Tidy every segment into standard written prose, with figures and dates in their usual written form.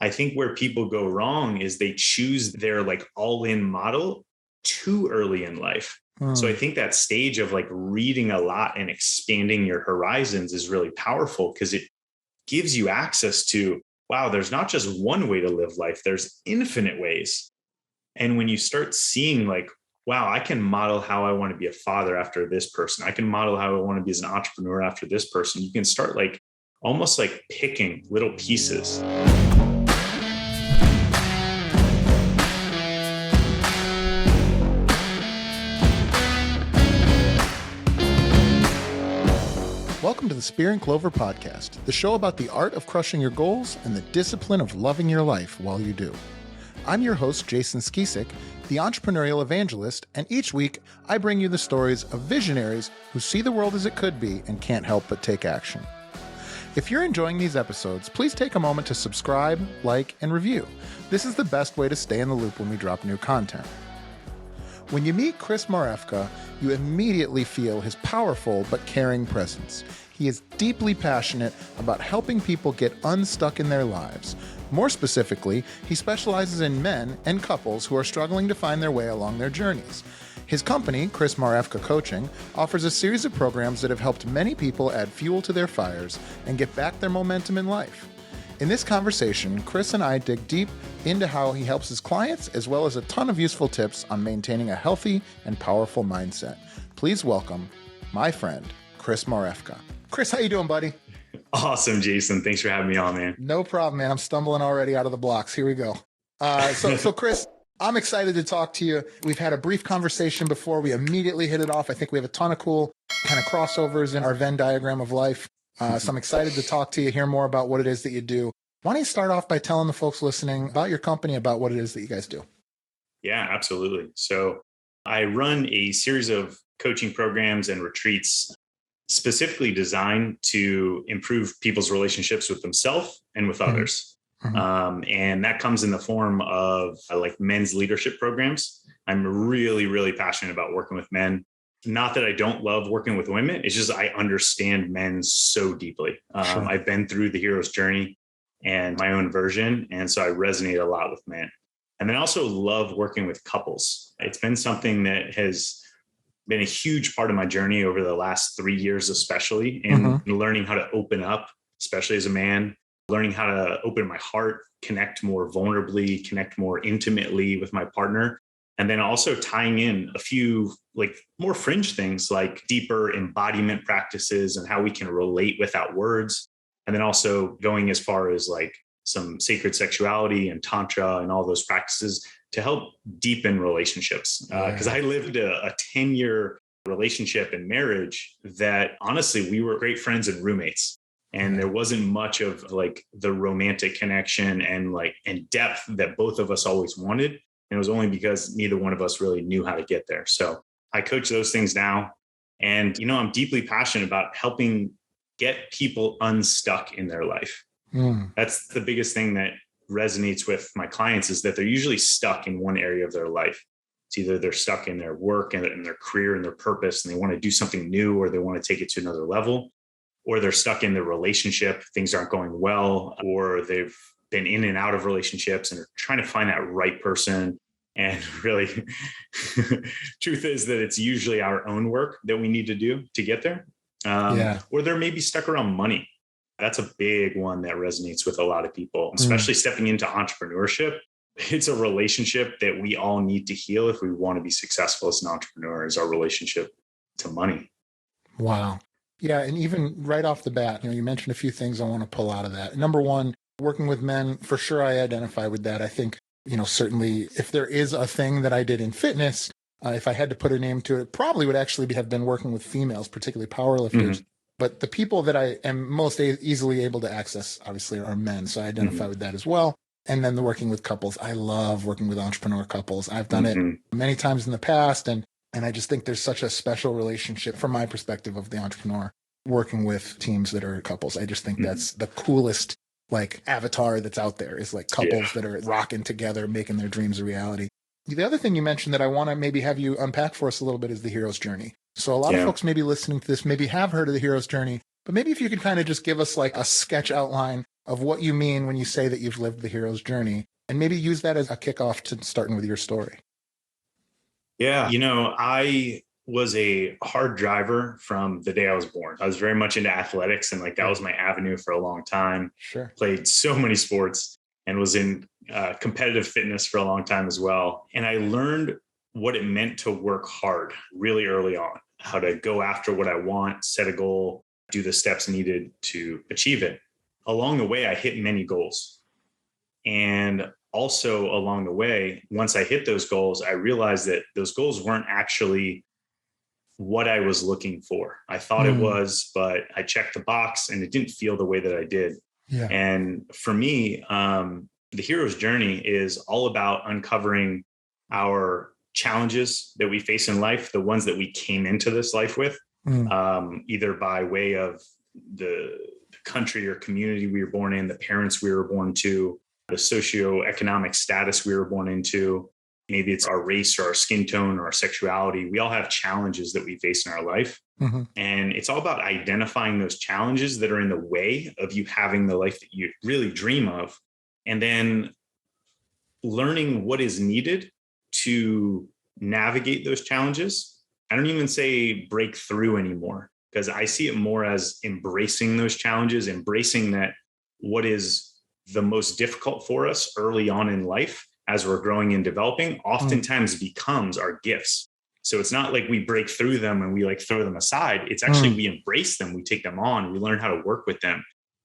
I think where people go wrong is they choose their like all-in model too early in life. So I think that stage of like reading a lot and expanding your horizons is really powerful because it gives you access to, wow, there's not just one way to live life, there's infinite ways. And when you start seeing like, wow, I can model how I want to be a father after this person, I can model how I want to be as an entrepreneur after this person, you can start like almost like picking little pieces. Welcome to the Spear and Clover podcast, the show about the art of crushing your goals and the discipline of loving your life while you do. I'm your host, Jason Skisic, the entrepreneurial evangelist, and each week I bring you the stories of visionaries who see the world as it could be and can't help but take action. If you're enjoying these episodes, please take a moment to subscribe, like, and review. This is the best way to stay in the loop when we drop new content. When you meet Chris Marhefka, you immediately feel his powerful but caring presence. He is deeply passionate about helping people get unstuck in their lives. More specifically, he specializes in men and couples who are struggling to find their way along their journeys. His company, Chris Marhefka Coaching, offers a series of programs that have helped many people add fuel to their fires and get back their momentum in life. In this conversation, Chris and I dig deep into how he helps his clients, as well as a ton of useful tips on maintaining a healthy and powerful mindset. Please welcome my friend, Chris Marhefka. Chris, how you doing, buddy? Awesome, Jason. Thanks for having me on, man. No problem, man. I'm stumbling already out of the blocks. Here we go. So Chris, I'm excited to talk to you. We've had a brief conversation before. We immediately hit it off. I think we have a ton of cool kind of crossovers in our Venn diagram of life. So I'm excited to talk to you, hear more about what it is that you do. Why don't you start off by telling the folks listening about your company, about what it is that you guys do? Yeah, absolutely. So I run a series of coaching programs and retreats specifically designed to improve people's relationships with themselves and with others. And that comes in the form of like men's leadership programs. I'm really, really passionate about working with men. Not that I don't love working with women. It's just I understand men so deeply. Sure. I've been through the hero's journey and my own version. And so I resonate a lot with men. And then I also love working with couples. It's been something that has been a huge part of my journey over the last 3 years, especially in learning how to open up, especially as a man, learning how to open my heart, connect more vulnerably, connect more intimately with my partner. And then also tying in a few like more fringe things like deeper embodiment practices and how we can relate without words. And then also going as far as like some sacred sexuality and tantra and all those practices to help deepen relationships. Because I lived a 10-year relationship and marriage that honestly, we were great friends and roommates. And there wasn't much of like the romantic connection and depth that both of us always wanted. And it was only because neither one of us really knew how to get there. So I coach those things now. And, I'm deeply passionate about helping get people unstuck in their life. That's the biggest thing that resonates with my clients is that they're usually stuck in one area of their life. It's either they're stuck in their work and in their career and their purpose, and they want to do something new, or they want to take it to another level, or they're stuck in their relationship. Things aren't going well, or they've been in and out of relationships and are trying to find that right person. And really, truth is that it's usually our own work that we need to do to get there. Or they're maybe stuck around money. That's a big one that resonates with a lot of people, especially stepping into entrepreneurship. It's a relationship that we all need to heal if we want to be successful as an entrepreneur, is our relationship to money. Wow. Yeah. And even right off the bat, you mentioned a few things I want to pull out of that. Number one, working with men, for sure, I identify with that. I think, certainly if there is a thing that I did in fitness, if I had to put a name to it, probably would actually have been working with females, particularly powerlifters. But the people that I am most easily able to access, obviously, are men. So I identify with that as well. And then the working with couples. I love working with entrepreneur couples. I've done it many times in the past. And I just think there's such a special relationship from my perspective of the entrepreneur working with teams that are couples. I just think that's the coolest like avatar that's out there, is like couples that are rocking together, making their dreams a reality. The other thing you mentioned that I want to maybe have you unpack for us a little bit is the hero's journey. So a lot of folks maybe listening to this maybe have heard of the hero's journey, but maybe if you could kind of just give us like a sketch outline of what you mean when you say that you've lived the hero's journey, and maybe use that as a kickoff to starting with your story. Yeah. I was a hard driver from the day I was born. I was very much into athletics, and like that was my avenue for a long time. Sure. Played so many sports and was in competitive fitness for a long time as well. And I learned what it meant to work hard really early on, how to go after what I want, set a goal, do the steps needed to achieve it. Along the way, I hit many goals. And also along the way, once I hit those goals, I realized that those goals weren't actually what I was looking for. I thought it was, but I checked the box and it didn't feel the way that I did. Yeah. And for me, the hero's journey is all about uncovering our challenges that we face in life, the ones that we came into this life with, either by way of the country or community we were born in, the parents we were born to, the socioeconomic status we were born into. Maybe it's our race or our skin tone or our sexuality. We all have challenges that we face in our life. And it's all about identifying those challenges that are in the way of you having the life that you really dream of, and then learning what is needed to navigate those challenges. I don't even say break through anymore, because I see it more as embracing those challenges, embracing that what is the most difficult for us early on in life as we're growing and developing oftentimes becomes our gifts. So it's not like we break through them and we like throw them aside. It's actually we embrace them, we take them on, we learn how to work with them.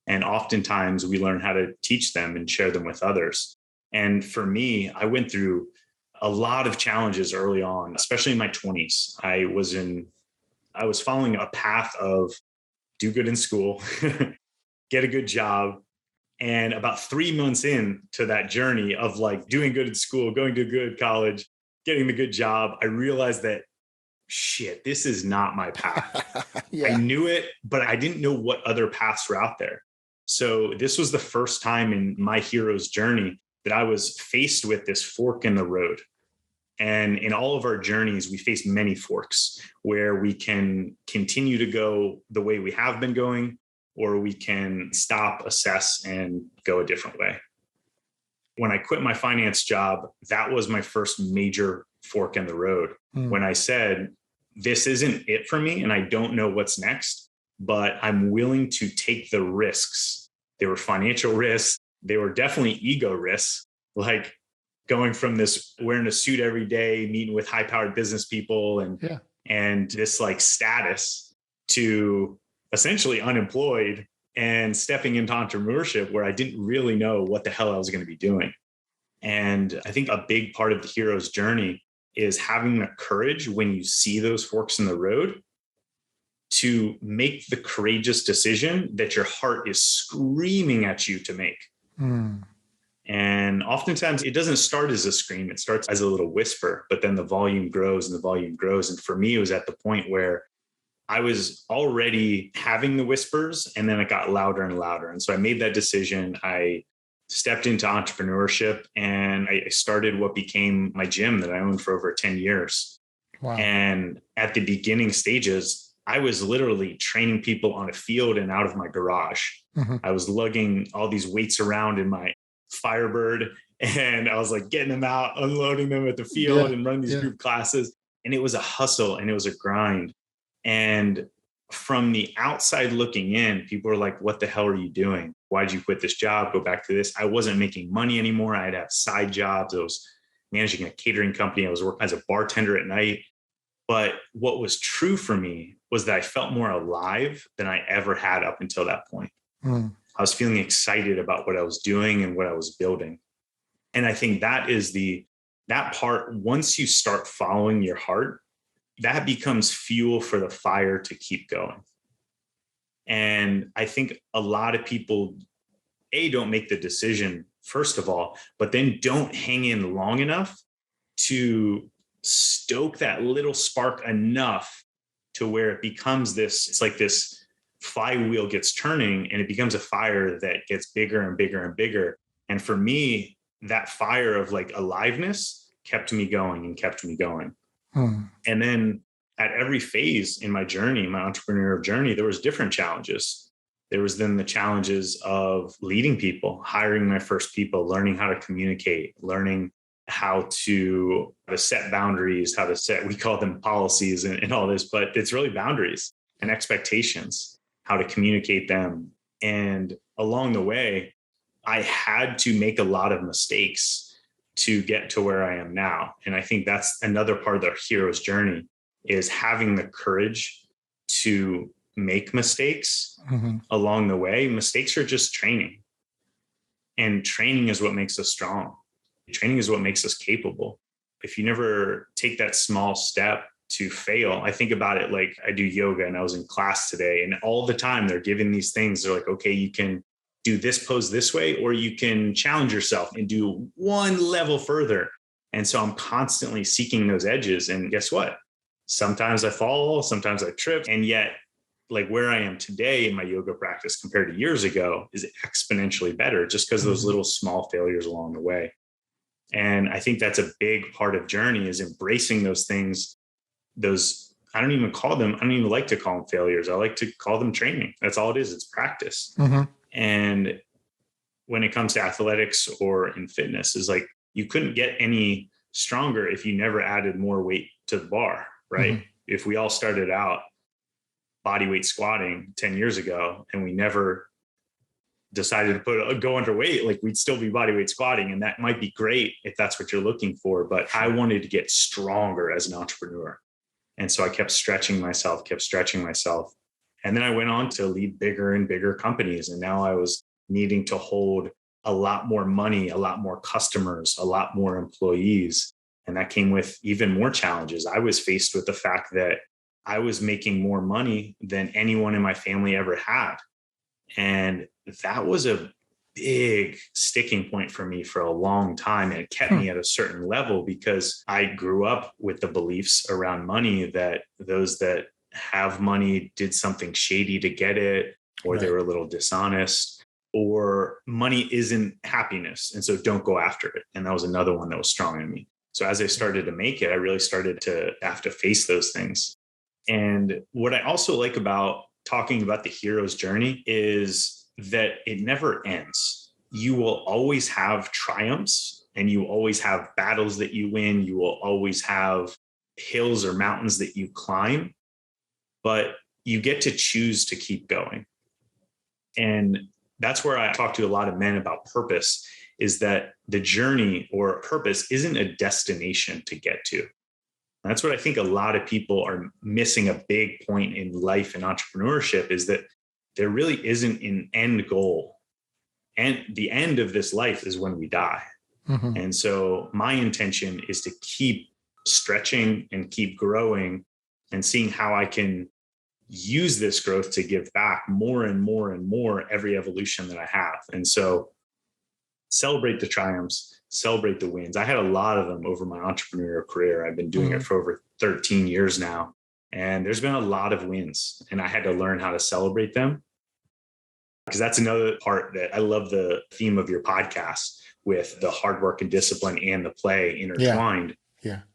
And oftentimes we learn how to teach them and share them with others. And for me, I went through a lot of challenges early on, especially in my 20s. I was following a path of do good in school, get a good job. And about 3 months into that journey of like doing good in school, going to a good college, getting the good job, I realized that shit, this is not my path. I knew it, but I didn't know what other paths were out there. So this was the first time in my hero's journey that I was faced with this fork in the road. And in all of our journeys, we face many forks where we can continue to go the way we have been going, or we can stop, assess, and go a different way. When I quit my finance job, that was my first major fork in the road. When I said, this isn't it for me and I don't know what's next, but I'm willing to take the risks. They were financial risks. They were definitely ego risks, like going from this wearing a suit every day, meeting with high-powered business people and this like status to essentially unemployed and stepping into entrepreneurship where I didn't really know what the hell I was going to be doing. And I think a big part of the hero's journey is having the courage when you see those forks in the road to make the courageous decision that your heart is screaming at you to make. And oftentimes it doesn't start as a scream. It starts as a little whisper, but then the volume grows and the volume grows. And for me, it was at the point where I was already having the whispers and then it got louder and louder. And so I made that decision. I stepped into entrepreneurship and I started what became my gym that I owned for over 10 years. Wow. And at the beginning stages, I was literally training people on a field and out of my garage. I was lugging all these weights around in my Firebird and I was like getting them out, unloading them at the field and running these group classes. And it was a hustle and it was a grind. And from the outside looking in, people are like, what the hell are you doing? Why'd you quit this job? Go back to this. I wasn't making money anymore. I'd have side jobs. I was managing a catering company. I was working as a bartender at night. But what was true for me was that I felt more alive than I ever had up until that point. I was feeling excited about what I was doing and what I was building. And I think that is that part, once you start following your heart, that becomes fuel for the fire to keep going. And I think a lot of people, don't make the decision, first of all, but then don't hang in long enough to stoke that little spark enough to where it becomes it's like this flywheel gets turning and it becomes a fire that gets bigger and bigger and bigger. And for me, that fire of like aliveness kept me going and kept me going. And then at every phase in my journey, my entrepreneurial journey, there was different challenges There was then the challenges of leading people, hiring my first people, learning how to communicate, learning how to set boundaries, how to set, we call them policies and all this, but it's really boundaries and expectations, how to communicate them. And along the way, I had to make a lot of mistakes to get to where I am now. And I think that's another part of the hero's journey, is having the courage to make mistakes along the way. Mistakes are just training. And training is what makes us strong. Training is what makes us capable. If you never take that small step to fail, I think about it like I do yoga, and I was in class today, and all the time they're giving these things. They're like, okay, you can do this pose this way, or you can challenge yourself and do one level further. And so I'm constantly seeking those edges. And guess what? Sometimes I fall, sometimes I trip. And yet, like where I am today in my yoga practice compared to years ago is exponentially better, just because of those little small failures along the way. And I think that's a big part of journey, is embracing those things. Those, I don't even like to call them failures. I like to call them training. That's all it is. It's practice. And when it comes to athletics or in fitness, is like, you couldn't get any stronger if you never added more weight to the bar, right? If we all started out body weight squatting 10 years ago and we never decided to go underweight, like we'd still be body weight squatting. And that might be great if that's what you're looking for. But I wanted to get stronger as an entrepreneur. And so I kept stretching myself. And then I went on to lead bigger and bigger companies. And now I was needing to hold a lot more money, a lot more customers, a lot more employees. And that came with even more challenges. I was faced with the fact that I was making more money than anyone in my family ever had. And that was a big sticking point for me for a long time. And it kept me at a certain level, because I grew up with the beliefs around money that those that have money did something shady to get it, or they were a little dishonest, or money isn't happiness. And so don't go after it. And that was another one that was strong in me. So as I started to make it, I really started to have to face those things. And what I also like about talking about the hero's journey is that it never ends. You will always have triumphs, and you always have battles that you win. You will always have hills or mountains that you climb, but you get to choose to keep going. And that's where I talk to a lot of men about purpose, is that the journey or purpose isn't a destination to get to. And that's what I think a lot of people are missing. A big point in life and entrepreneurship is that there really isn't an end goal. And the end of this life is when we die. And so my intention is to keep stretching and keep growing and seeing how I can use this growth to give back more and more and more every evolution that I have. And so celebrate the triumphs, celebrate the wins. I had a lot of them over my entrepreneurial career. I've been doing it for over 13 years now. And there's been a lot of wins, and I had to learn how to celebrate them. Because that's another part that I love, the theme of your podcast with the hard work and discipline and the play intertwined,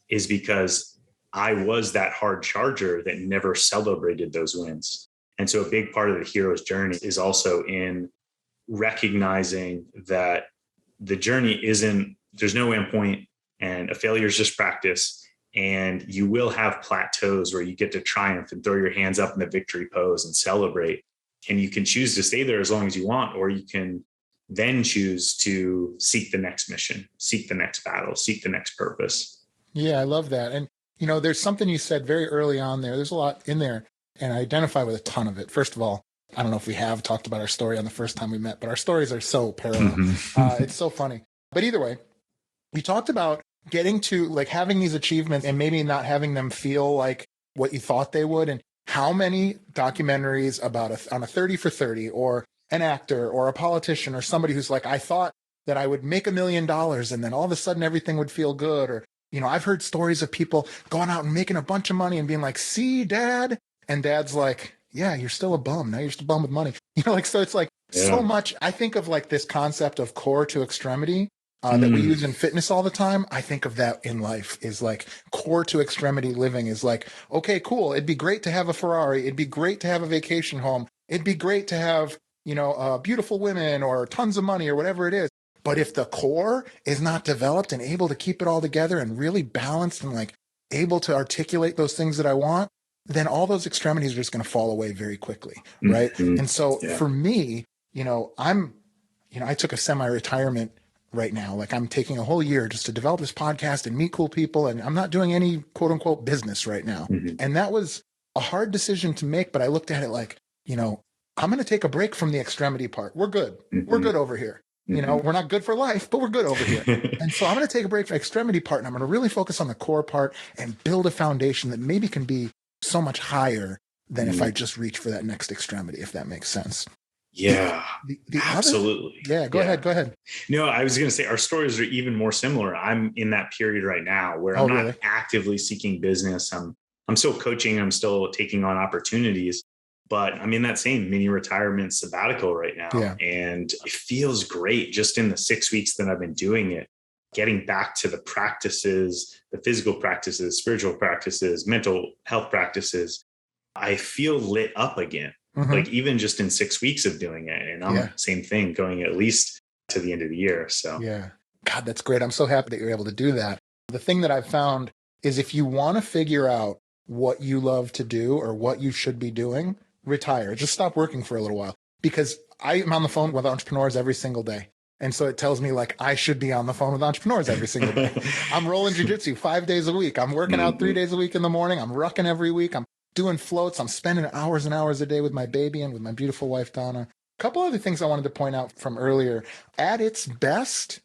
is because I was that hard charger that never celebrated those wins. And so a big part of the hero's journey is also in recognizing that the journey there's no end point, and a failure is just practice. And you will have plateaus where you get to triumph and throw your hands up in the victory pose and celebrate. And you can choose to stay there as long as you want, or you can then choose to seek the next mission, seek the next battle, seek the next purpose. Yeah, I love that. And, there's something you said very early on there. There's a lot in there, and I identify with a ton of it. First of all, I don't know if we have talked about our story on the first time we met, but our stories are so parallel. It's so funny. But either way, you talked about getting to having these achievements and maybe not having them feel like what you thought they would. And how many documentaries about on a 30 for 30 or an actor or a politician or somebody who's like, I thought that I would make $1 million and then all of a sudden everything would feel good. Or, I've heard stories of people going out and making a bunch of money and being like, see, Dad. And Dad's like, yeah, you're still a bum. Now you're just a bum with money. So it's so much. I think of this concept of core to extremity that we use in fitness all the time. I think of that in life is core to extremity living is okay, cool. It'd be great to have a Ferrari. It'd be great to have a vacation home. It'd be great to have beautiful women or tons of money or whatever it is. But if the core is not developed and able to keep it all together and really balanced and like able to articulate those things that I want, then all those extremities are just going to fall away very quickly. Right. Mm-hmm. And so Yeah. for me, I took a semi-retirement right now. Like I'm taking a whole year just to develop this podcast and meet cool people. And I'm not doing any quote unquote business right now. Mm-hmm. And that was a hard decision to make. But I looked at it like, I'm going to take a break from the extremity part. We're good. Mm-hmm. We're good over here. We're not good for life, but we're good over here. And so I'm going to take a break from the extremity part, and I'm going to really focus on the core part and build a foundation that maybe can be so much higher than if I just reach for that next extremity, if that makes sense. Yeah, absolutely. Go ahead. No, I was going to say our stories are even more similar. I'm in that period right now where I'm not actively seeking business. I'm still coaching. I'm still taking on opportunities. But I'm in that same mini retirement sabbatical right now. Yeah. And it feels great just in the 6 weeks that I've been doing it, getting back to the practices, the physical practices, spiritual practices, mental health practices. I feel lit up again, like even just in 6 weeks of doing it. And I'm same thing going at least to the end of the year. So yeah, God, that's great. I'm so happy that you're able to do that. The thing that I've found is if you want to figure out what you love to do or what you should be doing, retire. Just stop working for a little while, because I am on the phone with entrepreneurs every single day. And so it tells me like I should be on the phone with entrepreneurs every single day. I'm rolling jujitsu 5 days a week. I'm working out 3 days a week in the morning. I'm rucking every week. I'm doing floats. I'm spending hours and hours a day with my baby and with my beautiful wife, Donna. A couple other things I wanted to point out from earlier. At its best,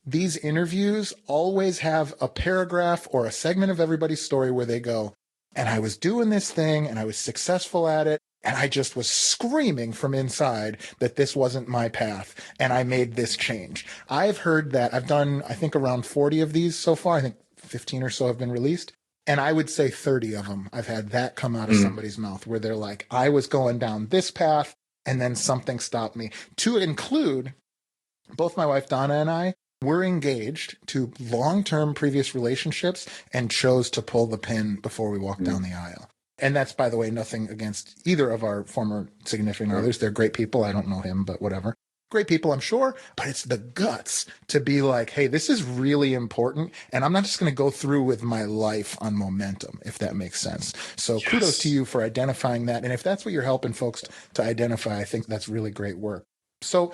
these interviews always have a paragraph or a segment of everybody's story where they go, and I was doing this thing and I was successful at it. And I just was screaming from inside that this wasn't my path. And I made this change. I've heard that. I've done, I think, around 40 of these so far. I think 15 or so have been released. And I would say 30 of them, I've had that come out of somebody's mouth where they're like, I was going down this path and then something stopped me. To include, both my wife Donna and I were engaged to long-term previous relationships and chose to pull the pin before we walked down the aisle. And that's, by the way, nothing against either of our former significant others. They're great people. I don't know him, but whatever. Great people, I'm sure. But it's the guts to be like, hey, this is really important. And I'm not just going to go through with my life on momentum, if that makes sense. So kudos to you for identifying that. And if that's what you're helping folks to identify, I think that's really great work. So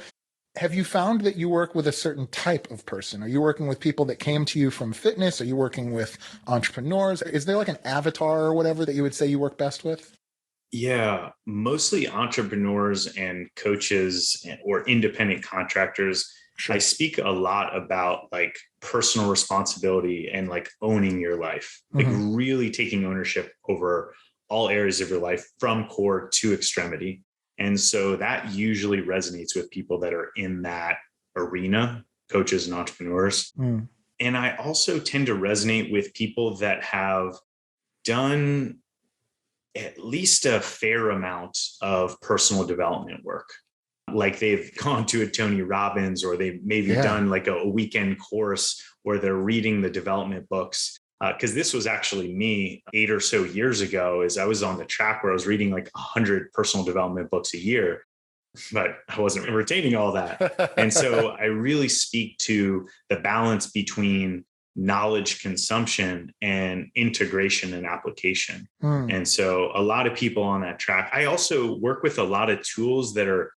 have you found that you work with a certain type of person? Are you working with people that came to you from fitness? Are you working with entrepreneurs? Is there like an avatar or whatever that you would say you work best with? Yeah, mostly entrepreneurs and coaches or independent contractors. Sure. I speak a lot about like personal responsibility and like owning your life, like really taking ownership over all areas of your life from core to extremity. And so that usually resonates with people that are in that arena, coaches and entrepreneurs. And I also tend to resonate with people that have done at least a fair amount of personal development work. Like they've gone to a Tony Robbins, or they've maybe done like a weekend course where they're reading the development books. Because this was actually me 8 or so years ago, as I was on the track where I was reading like 100 personal development books a year, but I wasn't retaining all that. And so I really speak to the balance between knowledge consumption and integration and application. And so a lot of people on that track. I also work with a lot of tools that are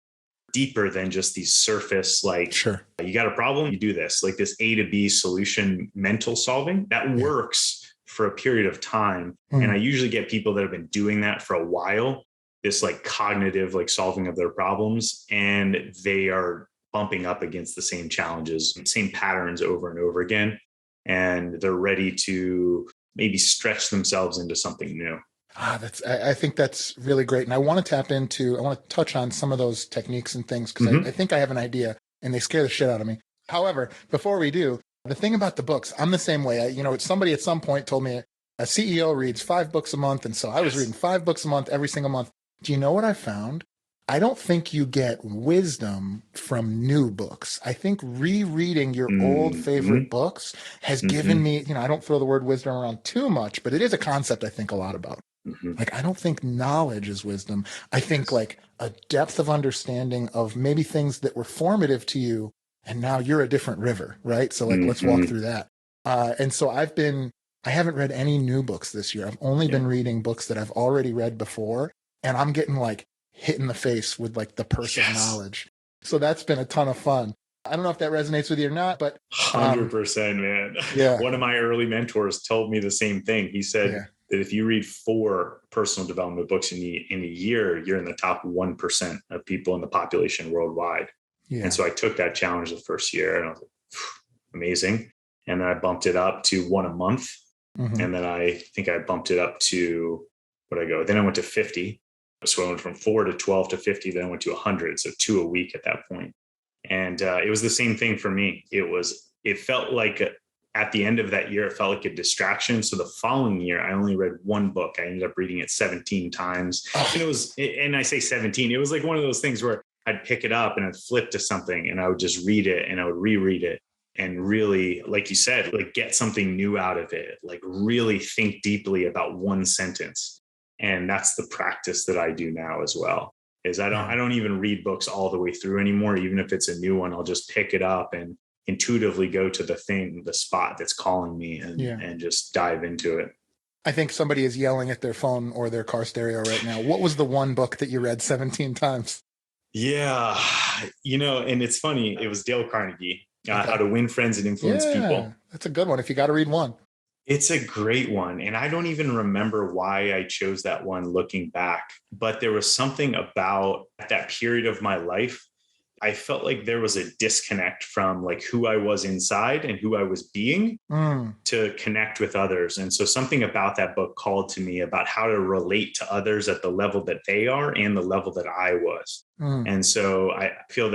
deeper than just these surface, like, you got a problem, you do this, like this A to B solution, mental solving that works for a period of time. And I usually get people that have been doing that for a while, this like cognitive, like solving of their problems, and they are bumping up against the same challenges, same patterns over and over again. And they're ready to maybe stretch themselves into something new. I think that's really great. And I want to touch on some of those techniques and things, because I think I have an idea and they scare the shit out of me. However, before we do, the thing about the books, I'm the same way. Somebody at some point told me a CEO reads 5 books a month. And so I was reading 5 books a month every single month. Do you know what I found? I don't think you get wisdom from new books. I think rereading your old favorite books has given me, I don't throw the word wisdom around too much, but it is a concept I think a lot about. Like, I don't think knowledge is wisdom. I think like a depth of understanding of maybe things that were formative to you, and now you're a different river, right? So like, let's walk through that. And so I haven't read any new books this year. I've only been reading books that I've already read before, and I'm getting like hit in the face with like the purse of knowledge. So that's been a ton of fun. I don't know if that resonates with you or not, but 100%, man. Yeah. One of my early mentors told me the same thing. He said that if you read 4 personal development books in a year, you're in the top 1% of people in the population worldwide. Yeah. And so I took that challenge the first year, and I was like, amazing. And then I bumped it up to 1 a month. And then I think I bumped it up to, then I went to 50. So I went from 4 to 12 to 50, then I went to 100. So 2 a week at that point. And it was the same thing for me. It felt like at the end of that year, it felt like a distraction. So the following year, I only read 1 book. I ended up reading it 17 times. And I say 17, it was like one of those things where I'd pick it up and I'd flip to something and I would just read it and I would reread it. And really, like you said, like get something new out of it, like really think deeply about one sentence. And that's the practice that I do now as well, is I don't even read books all the way through anymore. Even if it's a new one, I'll just pick it up and intuitively go to the spot that's calling me and just dive into it. I think somebody is yelling at their phone or their car stereo right now. What was the one book that you read 17 times? Yeah. And it's funny. It was Dale Carnegie. How to Win Friends and Influence People. That's a good one if you got to read one. It's a great one. And I don't even remember why I chose that one looking back, but there was something about that period of my life. I felt like there was a disconnect from like who I was inside and who I was being to connect with others. And so something about that book called to me about how to relate to others at the level that they are and the level that I was. And so I feel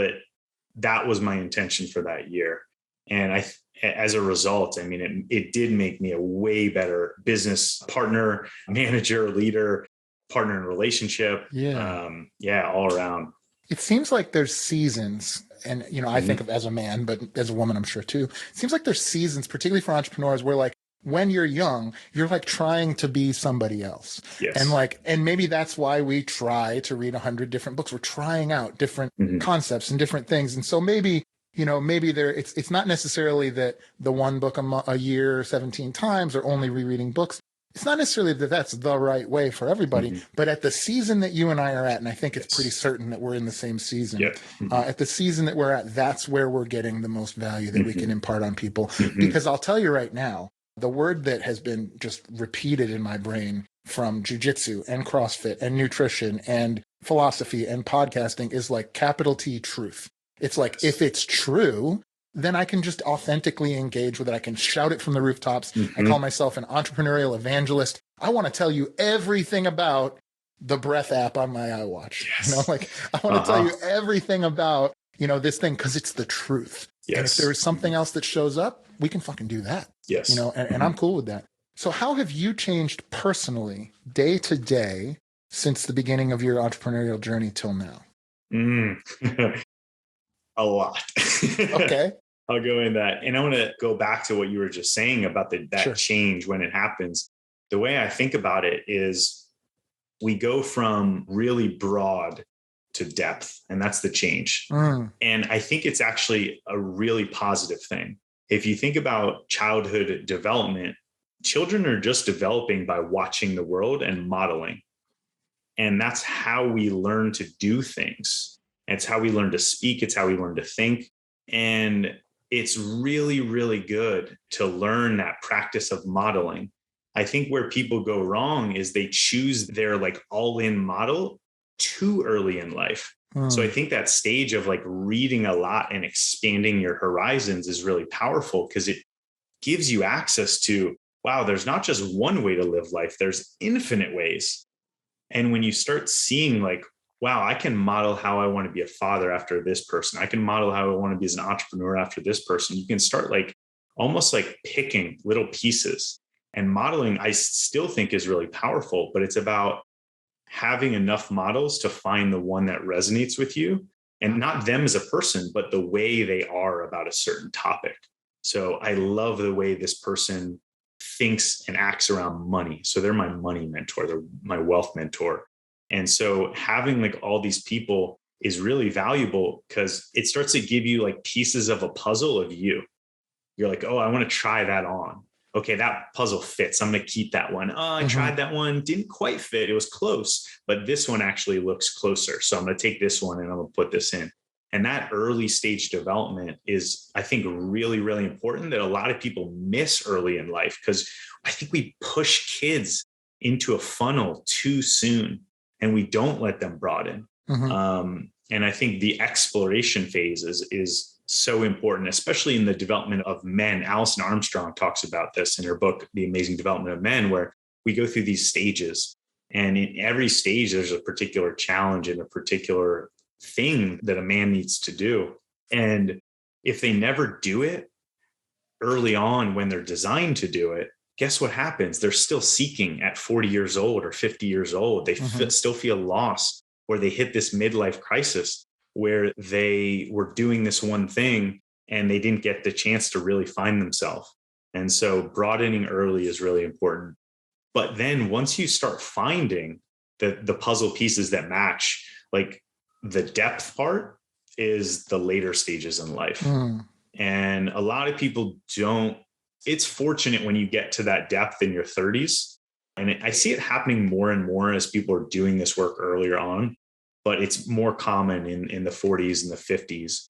that was my intention for that year. And as a result, I mean, it did make me a way better business partner, manager, leader, partner in relationship. All around. It seems like there's seasons, and, I think of as a man, but as a woman, I'm sure too. It seems like there's seasons, particularly for entrepreneurs, where like when you're young, you're like trying to be somebody else. Yes. And maybe that's why we try to read 100 different books. We're trying out different concepts and different things. And so maybe it's not necessarily that the one book a year 17 times or only rereading books. It's not necessarily that that's the right way for everybody, but at the season that you and I are at, and I think it's pretty certain that we're in the same season, at the season that we're at, that's where we're getting the most value that we can impart on people. Because I'll tell you right now, the word that has been just repeated in my brain from jujitsu and CrossFit and nutrition and philosophy and podcasting is like capital T truth. It's like, if it's true, then I can just authentically engage with it. I can shout it from the rooftops. I call myself an entrepreneurial evangelist. I want to tell you everything about the breath app on my iWatch. I want to tell you everything about, this thing, because it's the truth. And if there's something else that shows up, we can fucking do that. And I'm cool with that. So how have you changed personally, day to day, since the beginning of your entrepreneurial journey till now? A lot. Okay. I'll go in that. And I want to go back to what you were just saying about that change when it happens. The way I think about it is we go from really broad to depth, and that's the change. And I think it's actually a really positive thing. If you think about childhood development, children are just developing by watching the world and modeling. And that's how we learn to do things. It's how we learn to speak. It's how we learn to think. And it's really, really good to learn that practice of modeling. I think where people go wrong is they choose their like all-in model too early in life. So I think that stage of like reading a lot and expanding your horizons is really powerful because it gives you access to, wow, there's not just one way to live life. There's infinite ways. And when you start seeing like, wow, I can model how I want to be a father after this person. I can model how I want to be as an entrepreneur after this person. You can start like almost like picking little pieces. And modeling, I still think is really powerful, but it's about having enough models to find the one that resonates with you, and not them as a person, but the way they are about a certain topic. So I love the way this person thinks and acts around money. So they're my money mentor. They're my wealth mentor. And so having like all these people is really valuable because it starts to give you like pieces of a puzzle of you. You're like, oh, I want to try that on. Okay, that puzzle fits. I'm going to keep that one. Oh, I tried that one. Didn't quite fit. It was close, but this one actually looks closer. So I'm going to take this one and I'm going to put this in. And that early stage development is, I think, really, really important that a lot of people miss early in life because I think we push kids into a funnel too soon and we don't let them broaden. And I think the exploration phase is so important, especially in the development of men. Alison Armstrong talks about this in her book, The Amazing Development of Men, where we go through these stages. And in every stage, there's a particular challenge and a particular thing that a man needs to do. And if they never do it early on when they're designed to do it, guess what happens? They're still seeking at 40 years old or 50 years old. They still feel lost, or they hit this midlife crisis where they were doing this one thing and they didn't get the chance to really find themselves. And so broadening early is really important. But then once you start finding the puzzle pieces that match, like the depth part is the later stages in life. And a lot of people don't. It's fortunate when you get to that depth in your 30s. And I see it happening more and more as people are doing this work earlier on, but it's more common in the 40s and the 50s.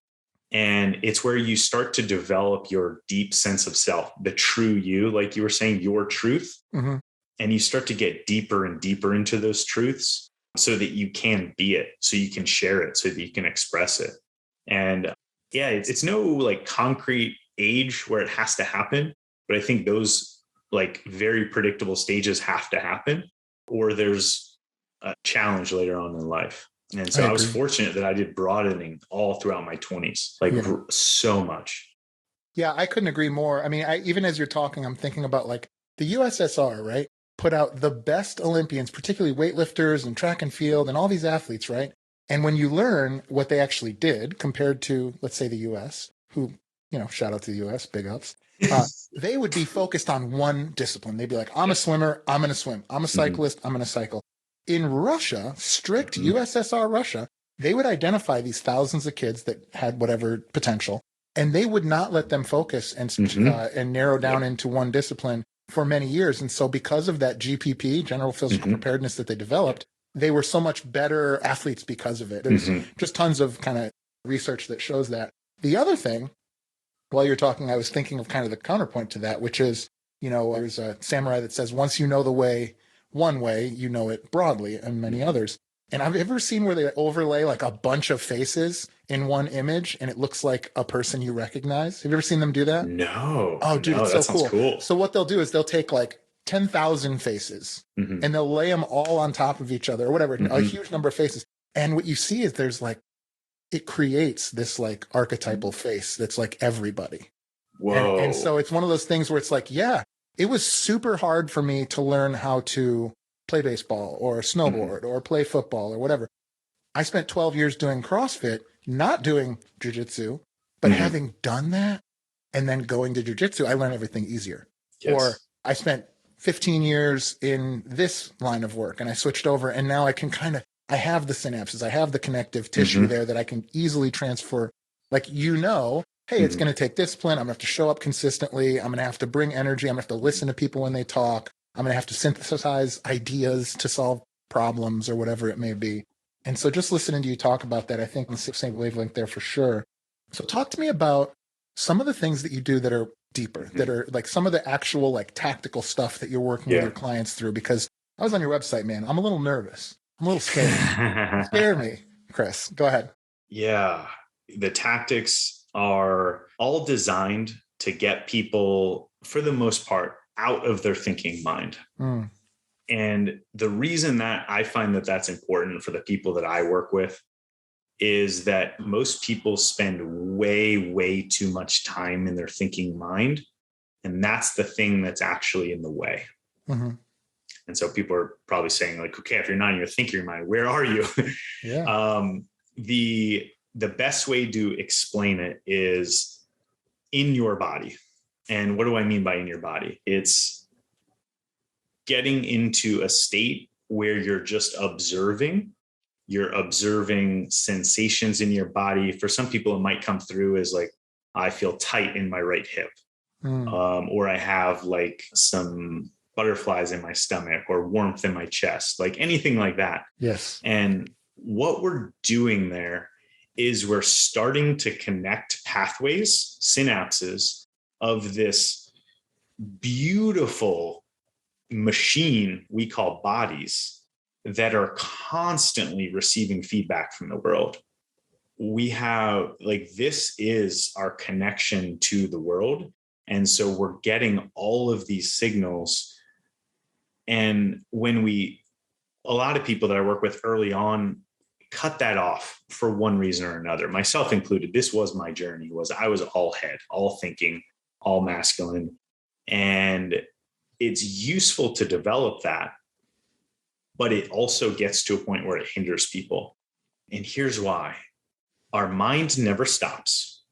And it's where you start to develop your deep sense of self, the true you, like you were saying, your truth. And you start to get deeper and deeper into those truths so that you can be it, so you can share it, so that you can express it. And yeah, it's no like concrete age where it has to happen. But I think those like very predictable stages have to happen, or there's a challenge later on in life. And so I was fortunate that I did broadening all throughout my 20s, like so much. Yeah, I couldn't agree more. I mean, even as you're talking, I'm thinking about like the USSR, right? Put out the best Olympians, particularly weightlifters and track and field and all these athletes, right? And when you learn what they actually did compared to, let's say, the US, who, shout out to the US, big ups, they would be focused on one discipline. They'd be like, I'm a swimmer, I'm going to swim. I'm a cyclist, I'm going to cycle. In Russia, strict USSR Russia, they would identify these thousands of kids that had whatever potential, and they would not let them focus and narrow down into one discipline for many years. And so because of that GPP, general physical preparedness, that they developed, they were so much better athletes because of it. There's just tons of kind of research that shows that. The other thing, while you're talking, I was thinking of kind of the counterpoint to that, which is, there's a samurai that says, once you know the way, one way, you know it broadly, and many others. And I've ever seen where they overlay like a bunch of faces in one image and it looks like a person you recognize. Have you ever seen them do that? No. Oh, dude, no, it's that so sounds cool. So what they'll do is they'll take like 10,000 faces and they'll lay them all on top of each other or whatever, a huge number of faces. And what you see is there's like, it creates this like archetypal face that's like everybody. Whoa. And so it's one of those things where it's like, yeah, it was super hard for me to learn how to play baseball or snowboard or play football or whatever. I spent 12 years doing CrossFit, not doing jiu-jitsu, but having done that and then going to jiu-jitsu, I learned everything easier. Yes. Or I spent 15 years in this line of work and I switched over and now I can I have the synapses, I have the connective tissue there that I can easily transfer. Like, hey, it's going to take discipline. I'm going to have to show up consistently. I'm going to have to bring energy. I'm going to have to listen to people when they talk. I'm going to have to synthesize ideas to solve problems or whatever it may be. And so just listening to you talk about that, I think on the same wavelength there for sure. So talk to me about some of the things that you do that are deeper, that are like some of the actual like tactical stuff that you're working with your clients through, because I was on your website, man. I'm a little nervous. I'm a little scared. Scare me, Chris. Go ahead. Yeah. The tactics are all designed to get people, for the most part, out of their thinking mind. And the reason that I find that that's important for the people that I work with is that most people spend way, way too much time in their thinking mind. And that's the thing that's actually in the way. And so people are probably saying like, okay, if you're not in your thinking mind, where are you? The best way to explain it is in your body. And what do I mean by in your body? It's getting into a state where you're just observing. You're observing sensations in your body. For some people, it might come through as like, I feel tight in my right hip, or I have like some butterflies in my stomach or warmth in my chest, like anything like that. Yes. And what we're doing there is we're starting to connect pathways, synapses of this beautiful machine we call bodies that are constantly receiving feedback from the world. We have like, this is our connection to the world. And so we're getting all of these signals. And when a lot of people that I work with early on cut that off for one reason or another, myself included. This was my journey. I was all head, all thinking, all masculine. And it's useful to develop that, but it also gets to a point where it hinders people. And here's why. Our mind never stops.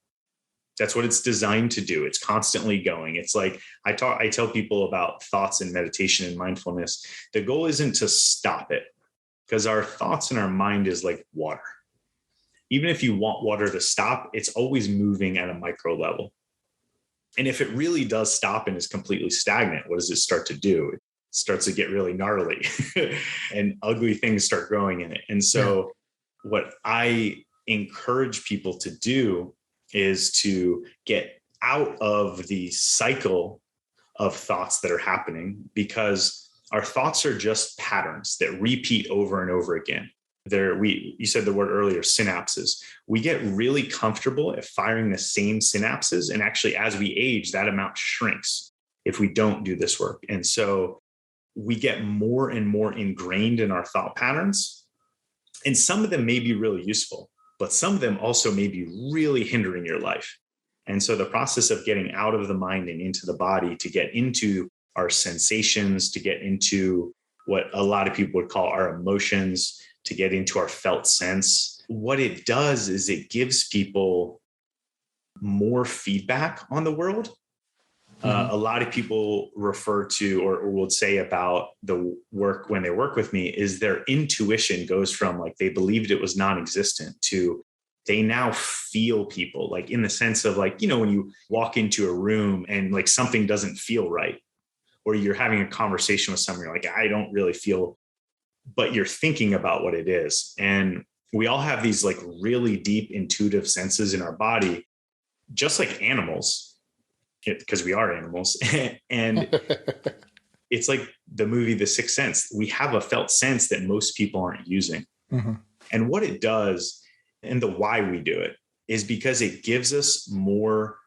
That's what it's designed to do. It's constantly going. It's like I tell people about thoughts and meditation and mindfulness. The goal isn't to stop it, because our thoughts and our mind is like water. Even if you want water to stop, it's always moving at a micro level. And if it really does stop and is completely stagnant, what does it start to do? It starts to get really gnarly and ugly things start growing in it. And so what I encourage people to do is to get out of the cycle of thoughts that are happening, because our thoughts are just patterns that repeat over and over again. You said the word earlier, synapses. We get really comfortable at firing the same synapses. And actually, as we age, that amount shrinks if we don't do this work. And so we get more and more ingrained in our thought patterns. And some of them may be really useful, but some of them also may be really hindering your life. And so the process of getting out of the mind and into the body to get into our sensations, to get into what a lot of people would call our emotions, to get into our felt sense, what it does is it gives people more feedback on the world. A lot of people refer to or would say about the work when they work with me is their intuition goes from like they believed it was non-existent to they now feel people, like in the sense of like, when you walk into a room and like something doesn't feel right, or you're having a conversation with someone, you're like, I don't really feel, but you're thinking about what it is. And we all have these like really deep intuitive senses in our body, just like animals, because we are animals. And it's like the movie, The Sixth Sense. We have a felt sense that most people aren't using. And what it does and the why we do it is because it gives us more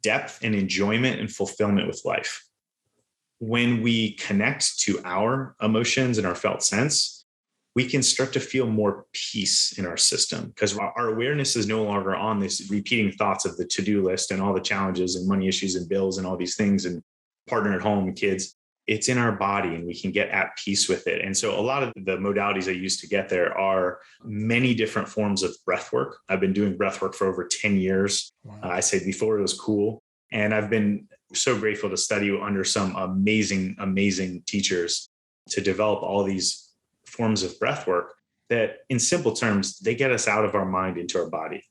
depth and enjoyment and fulfillment with life. When we connect to our emotions and our felt sense, we can start to feel more peace in our system, because our awareness is no longer on this repeating thoughts of the to-do list and all the challenges and money issues and bills and all these things and partner at home and kids. It's in our body and we can get at peace with it. And so a lot of the modalities I use to get there are many different forms of breath work. I've been doing breath work for over 10 years. Wow. I said before it was cool. And I've been so grateful to study under some amazing, amazing teachers to develop all these forms of breath work that, in simple terms, they get us out of our mind into our body.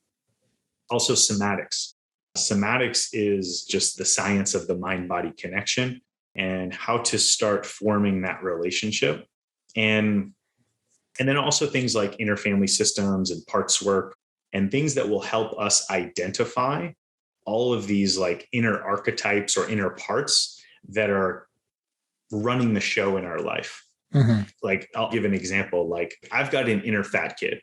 Also, somatics. Somatics is just the science of the mind-body connection and how to start forming that relationship. And then also things like inner family systems and parts work and things that will help us identify all of these like inner archetypes or inner parts that are running the show in our life. Like, I'll give an example. Like, I've got an inner fat kid,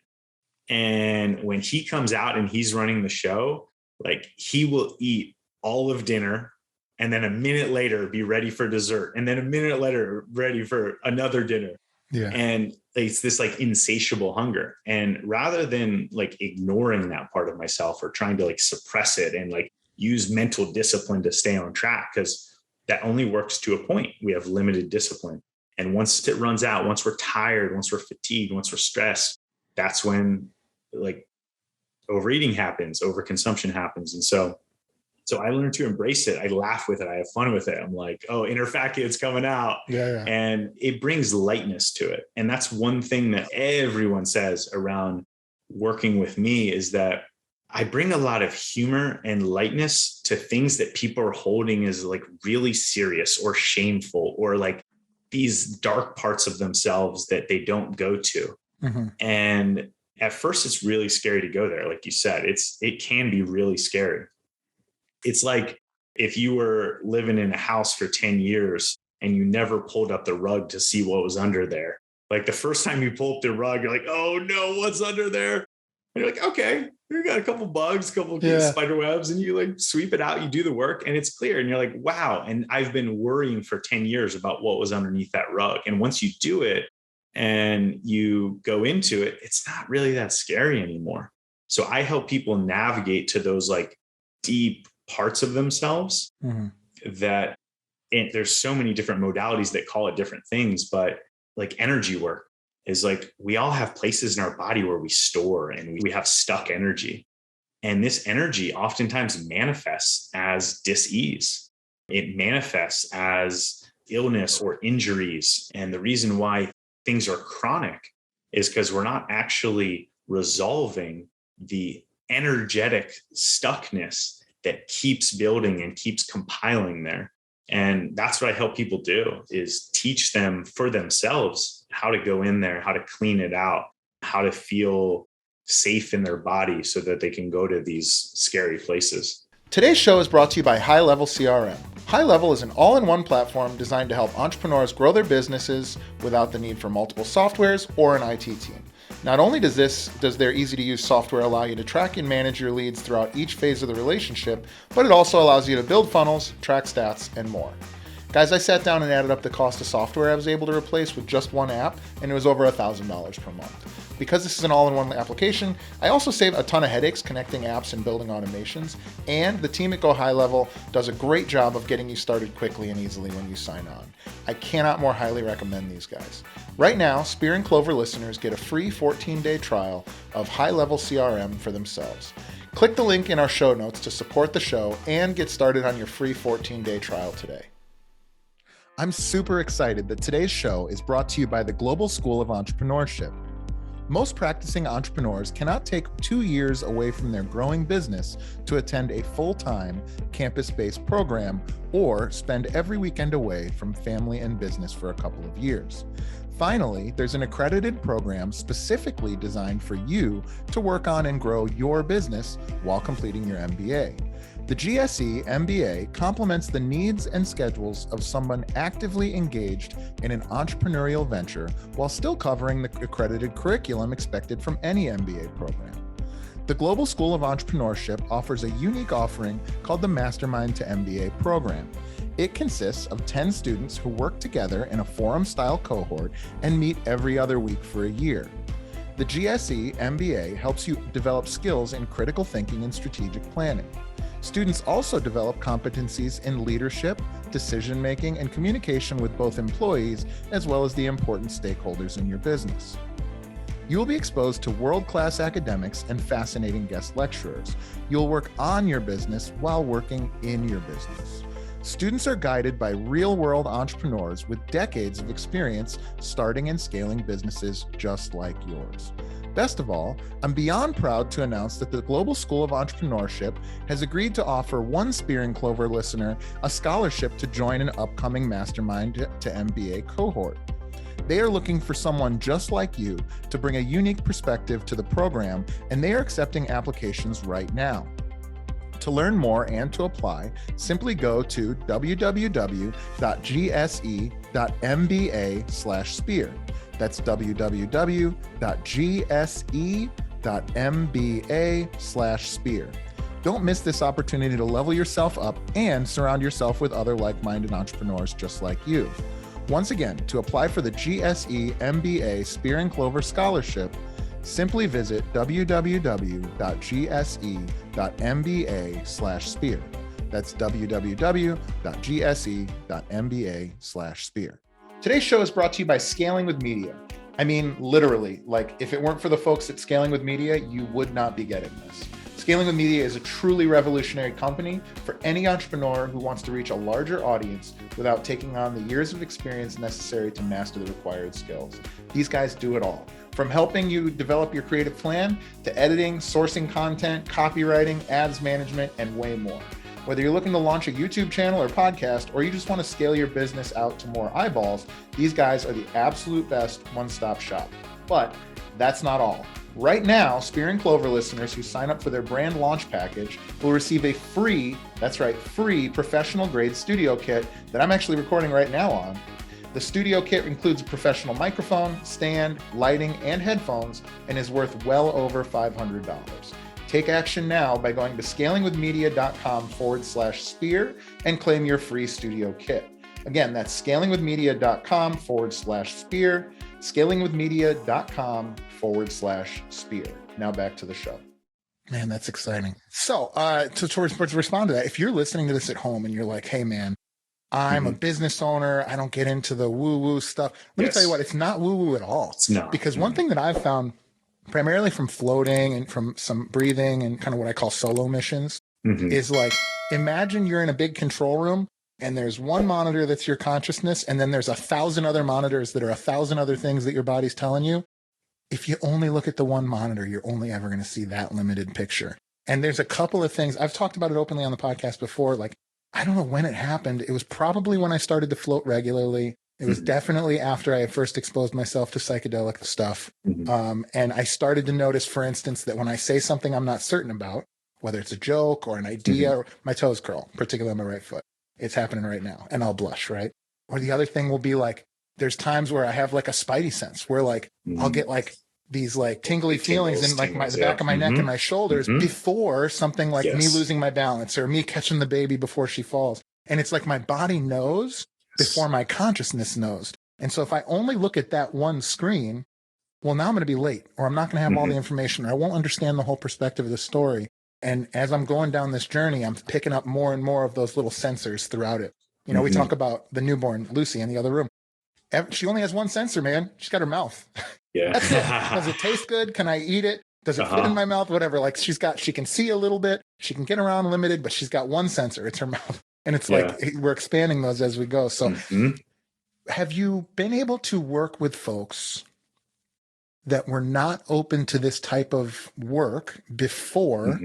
and when he comes out and he's running the show, like he will eat all of dinner and then a minute later be ready for dessert. And then a minute later, ready for another dinner. Yeah. And it's this like insatiable hunger. And rather than like ignoring that part of myself or trying to like suppress it and like use mental discipline to stay on track, because that only works to a point. We have limited discipline. And once it runs out, once we're tired, once we're fatigued, once we're stressed, that's when like overeating happens, overconsumption happens. And so So I learned to embrace it. I laugh with it. I have fun with it. I'm like, oh, inner fat kid's coming out. Yeah. And it brings lightness to it. And that's one thing that everyone says around working with me is that I bring a lot of humor and lightness to things that people are holding as like really serious or shameful, or like these dark parts of themselves that they don't go to. Mm-hmm. And at first it's really scary to go there. Like you said, it can be really scary. It's like if you were living in a house for 10 years and you never pulled up the rug to see what was under there. Like the first time you pull up the rug, you're like, oh no, what's under there? And you're like, okay, we got a couple bugs, a couple of spider webs, and you like sweep it out, you do the work, and it's clear. And you're like, wow. And I've been worrying for 10 years about what was underneath that rug. And once you do it and you go into it, it's not really that scary anymore. So I help people navigate to those like deep parts of themselves that, and there's so many different modalities that call it different things, but like energy work is like, we all have places in our body where we store and we have stuck energy. And this energy oftentimes manifests as dis-ease. It manifests as illness or injuries. And the reason why things are chronic is because we're not actually resolving the energetic stuckness that keeps building and keeps compiling there. And that's what I help people do, is teach them for themselves how to go in there, how to clean it out, how to feel safe in their body so that they can go to these scary places. Today's show is brought to you by High Level CRM. High Level is an all-in-one platform designed to help entrepreneurs grow their businesses without the need for multiple softwares or an IT team. Not only does their easy-to-use software allow you to track and manage your leads throughout each phase of the relationship, but it also allows you to build funnels, track stats, and more. Guys, I sat down and added up the cost of software I was able to replace with just one app, and it was over $1,000 per month. Because this is an all-in-one application, I also save a ton of headaches connecting apps and building automations, and the team at Go High Level does a great job of getting you started quickly and easily when you sign on. I cannot more highly recommend these guys. Right now, Spear and Clover listeners get a free 14-day trial of High Level CRM for themselves. Click the link in our show notes to support the show and get started on your free 14-day trial today. I'm super excited that today's show is brought to you by the Global School of Entrepreneurship. Most practicing entrepreneurs cannot take 2 years away from their growing business to attend a full-time campus-based program or spend every weekend away from family and business for a couple of years. Finally, there's an accredited program specifically designed for you to work on and grow your business while completing your MBA. The GSE MBA complements the needs and schedules of someone actively engaged in an entrepreneurial venture while still covering the accredited curriculum expected from any MBA program. The Global School of Entrepreneurship offers a unique offering called the Mastermind to MBA program. It consists of 10 students who work together in a forum-style cohort and meet every other week for a year. The GSE MBA helps you develop skills in critical thinking and strategic planning. Students also develop competencies in leadership, decision-making, and communication with both employees as well as the important stakeholders in your business. You will be exposed to world-class academics and fascinating guest lecturers. You'll work on your business while working in your business. Students are guided by real-world entrepreneurs with decades of experience starting and scaling businesses just like yours. Best of all, I'm beyond proud to announce that the Global School of Entrepreneurship has agreed to offer one Spear and Clover listener a scholarship to join an upcoming Mastermind to MBA cohort. They are looking for someone just like you to bring a unique perspective to the program, and they are accepting applications right now. To learn more and to apply, simply go to www.gse.mba/spear. That's www.gse.mba/spear. Don't miss this opportunity to level yourself up and surround yourself with other like-minded entrepreneurs just like you. Once again, to apply for the GSE MBA Spear and Clover Scholarship, simply visit www.gse.mba/spear. That's www.gse.mba/spear. Today's show is brought to you by Scaling with Media. I mean, literally, like if it weren't for the folks at Scaling with Media, you would not be getting this. Scaling with Media is a truly revolutionary company for any entrepreneur who wants to reach a larger audience without taking on the years of experience necessary to master the required skills. These guys do it all. From helping you develop your creative plan to editing, sourcing content, copywriting, ads management, and way more. Whether you're looking to launch a YouTube channel or podcast, or you just want to scale your business out to more eyeballs, these guys are the absolute best one-stop shop. But that's not all. Right now, Spear and Clover listeners who sign up for their brand launch package will receive a free, that's right, free professional grade studio kit that I'm actually recording right now on. The studio kit includes a professional microphone, stand, lighting, and headphones, and is worth well over $500. Take action now by going to scalingwithmedia.com/spear and claim your free studio kit. Again, that's scalingwithmedia.com/spear, scalingwithmedia.com/spear. Now back to the show. Man, that's exciting. So to respond to that, if you're listening to this at home and you're like, hey, man, I'm a business owner, I don't get into the woo-woo stuff. Let me tell you what, it's not woo-woo at all. It's not. Because one thing that I've found, primarily from floating and from some breathing and kind of what I call solo missions, is like, imagine you're in a big control room and there's one monitor that's your consciousness, and then there's 1,000 other monitors that are 1,000 other things that your body's telling you. If you only look at the one monitor, you're only ever going to see that limited picture. And there's a couple of things, I've talked about it openly on the podcast before, like, I don't know when it happened. It was probably when I started to float regularly. It was definitely after I had first exposed myself to psychedelic stuff. And I started to notice, for instance, that when I say something I'm not certain about, whether it's a joke or an idea, or my toes curl, particularly on my right foot. It's happening right now. And I'll blush, right? Or the other thing will be like, there's times where I have like a spidey sense where like, I'll get like these like tingly feelings in like the back of my neck and my shoulders before something like me losing my balance or me catching the baby before she falls. And it's like my body knows before my consciousness knows. And so if I only look at that one screen, well, now I'm going to be late, or I'm not going to have all the information, or I won't understand the whole perspective of the story. And as I'm going down this journey, I'm picking up more and more of those little sensors throughout it. You know, we talk about the newborn Lucy in the other room. She only has one sensor, man. She's got her mouth. That's it. Does it taste good? Can I eat it? Does it fit in my mouth? Whatever. Like she can see a little bit. She can get around limited, but she's got one sensor. It's her mouth. And it's like we're expanding those as we go. So have you been able to work with folks that were not open to this type of work before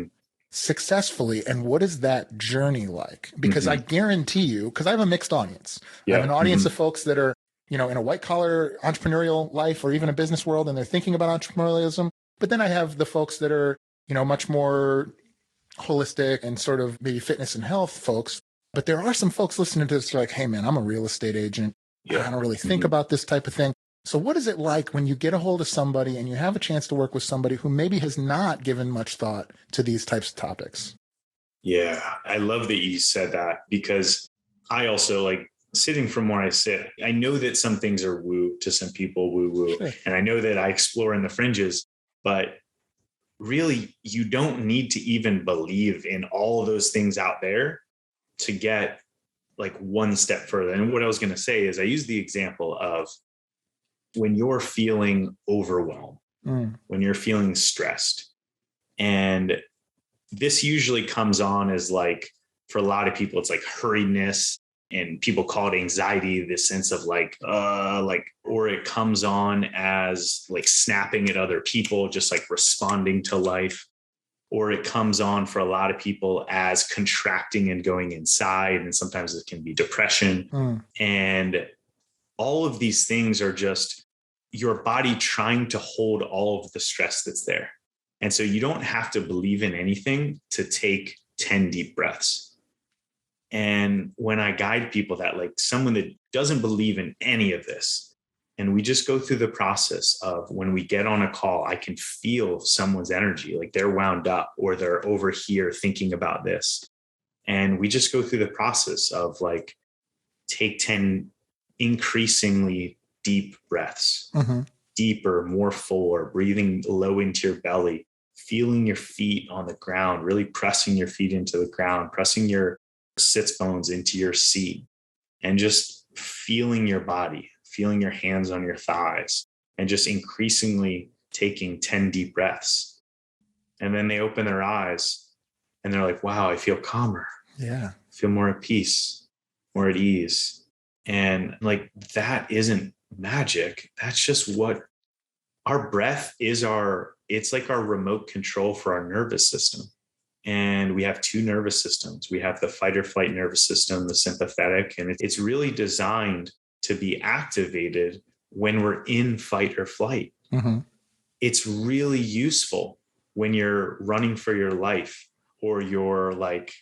successfully? And what is that journey like? Because I guarantee you, because I have a mixed audience. I have an audience of folks that are, you know, in a white collar entrepreneurial life or even a business world, and they're thinking about entrepreneurialism. But then I have the folks that are, you know, much more holistic and sort of maybe fitness and health folks. But there are some folks listening to this like, hey, man, I'm a real estate agent. I don't really think about this type of thing. So what is it like when you get a hold of somebody and you have a chance to work with somebody who maybe has not given much thought to these types of topics? Yeah, I love that you said that, because I also like sitting from where I sit. I know that some things are woo to some people, woo. And I know that I explore in the fringes, but really you don't need to even believe in all of those things out there to get like one step further. And what I was going to say is I use the example of when you're feeling overwhelmed, when you're feeling stressed, and this usually comes on as like, for a lot of people, it's like hurriedness, and people call it anxiety, this sense of like, or it comes on as like snapping at other people, just like responding to life. Or it comes on for a lot of people as contracting and going inside. And sometimes it can be depression. And all of these things are just your body trying to hold all of the stress that's there. And so you don't have to believe in anything to take 10 deep breaths. And when I guide people that like someone that doesn't believe in any of this, and we just go through the process of when we get on a call, I can feel someone's energy, like they're wound up or they're over here thinking about this. And we just go through the process of like, take 10 increasingly deep breaths, deeper, more fuller, breathing low into your belly, feeling your feet on the ground, really pressing your feet into the ground, pressing your sits bones into your seat, and just feeling your body, feeling your hands on your thighs, and just increasingly taking 10 deep breaths. And then they open their eyes and they're like, wow, I feel calmer. Yeah. I feel more at peace, more at ease. And like, that isn't magic. That's just what our breath is. It's like our remote control for our nervous system. And we have two nervous systems. We have the fight or flight nervous system, the sympathetic, and it's really designed to be activated when we're in fight or flight. Mm-hmm. It's really useful when you're running for your life or you're like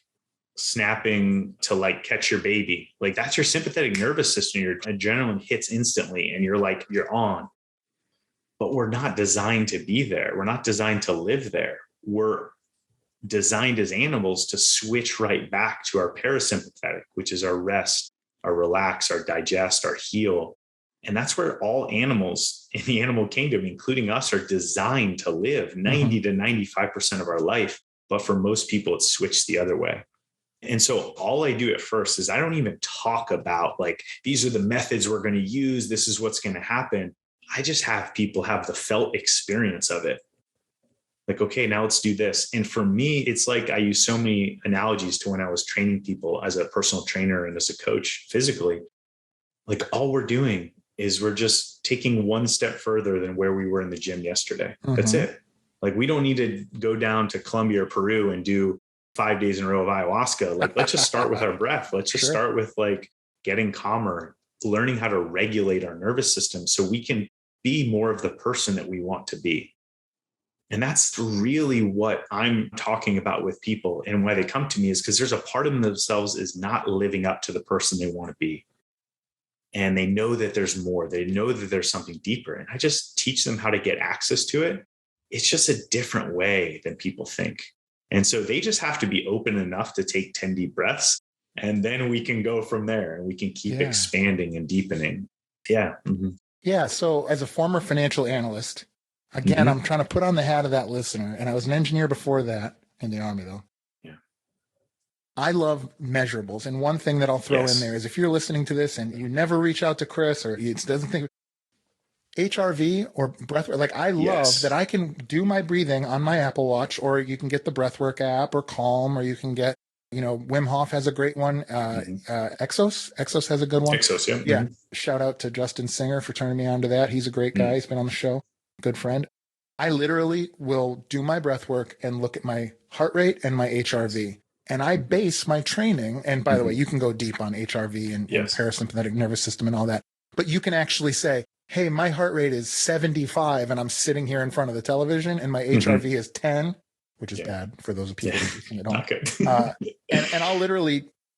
snapping to like catch your baby. Like that's your sympathetic nervous system. Your adrenaline hits instantly and you're on. But we're not designed to be there. We're not designed to live there. We're designed as animals to switch right back to our parasympathetic, which is our rest, our relax, our digest, our heal. And that's where all animals in the animal kingdom, including us, are designed to live 90 to 95% of our life. But for most people, it's switched the other way. And so all I do at first is I don't even talk about like, these are the methods we're going to use. This is what's going to happen. I just have people have the felt experience of it. Like, okay, now let's do this. And for me, it's like I use so many analogies to when I was training people as a personal trainer and as a coach physically. Like all we're doing is we're just taking one step further than where we were in the gym yesterday. That's it. Like we don't need to go down to Colombia or Peru and do 5 days in a row of ayahuasca. Like, let's just start with our breath. Let's just start with like getting calmer, learning how to regulate our nervous system so we can be more of the person that we want to be. And that's really what I'm talking about with people. And why they come to me is because there's a part of themselves is not living up to the person they want to be. And they know that there's more. They know that there's something deeper. And I just teach them how to get access to it. It's just a different way than people think. And so they just have to be open enough to take 10 deep breaths. And then we can go from there and we can keep expanding and deepening. Yeah. Mm-hmm. Yeah. So as a former financial analyst, again, I'm trying to put on the hat of that listener. And I was an engineer before that in the Army, though. Yeah. I love measurables. And one thing that I'll throw in there is if you're listening to this and you never reach out to Chris or it doesn't think HRV or breathwork, like I love that I can do my breathing on my Apple Watch, or you can get the breathwork app or Calm, or you can get, Wim Hof has a great one. Exos has a good one. Exos, yeah. Yeah. Shout out to Justin Singer for turning me on to that. He's a great guy. He's been on the show. Good friend. I literally will do my breath work and look at my heart rate and my HRV. And I base my training. And by the way, you can go deep on HRV and parasympathetic nervous system and all that. But you can actually say, hey, my heart rate is 75 and I'm sitting here in front of the television and my HRV is 10, which is bad for those people listening at home. And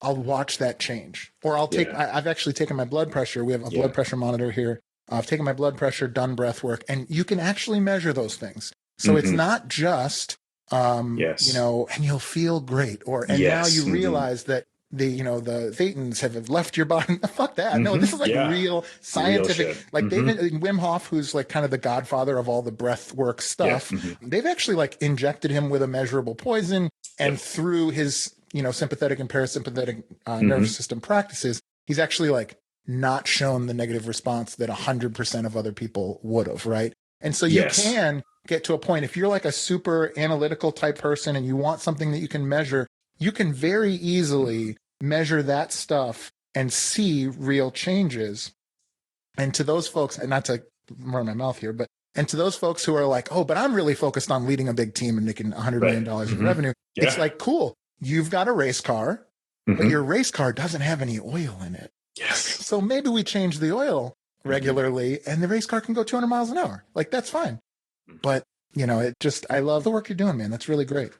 I'll watch that change. Or I've actually taken my blood pressure. We have a blood pressure monitor here. I've taken my blood pressure, done breath work, and you can actually measure those things. So it's not just, and you'll feel great. Now you realize that the thetans have left your body. Fuck that. No, this is like real scientific, real like Wim Hof, who's like kind of the godfather of all the breath work stuff. They've actually like injected him with a measurable poison, and through his, sympathetic and parasympathetic nervous system practices, he's actually like not shown the negative response that 100% of other people would have. Right. And so you can get to a point, if you're like a super analytical type person and you want something that you can measure, you can very easily measure that stuff and see real changes. And to those folks, and not to run my mouth here, and to those folks who are like, oh, but I'm really focused on leading a big team and making $100 million in revenue. It's like, cool. You've got a race car, but your race car doesn't have any oil in it. So maybe we change the oil regularly and the race car can go 200 miles an hour. Like, that's fine. But, I love the work you're doing, man. That's really great.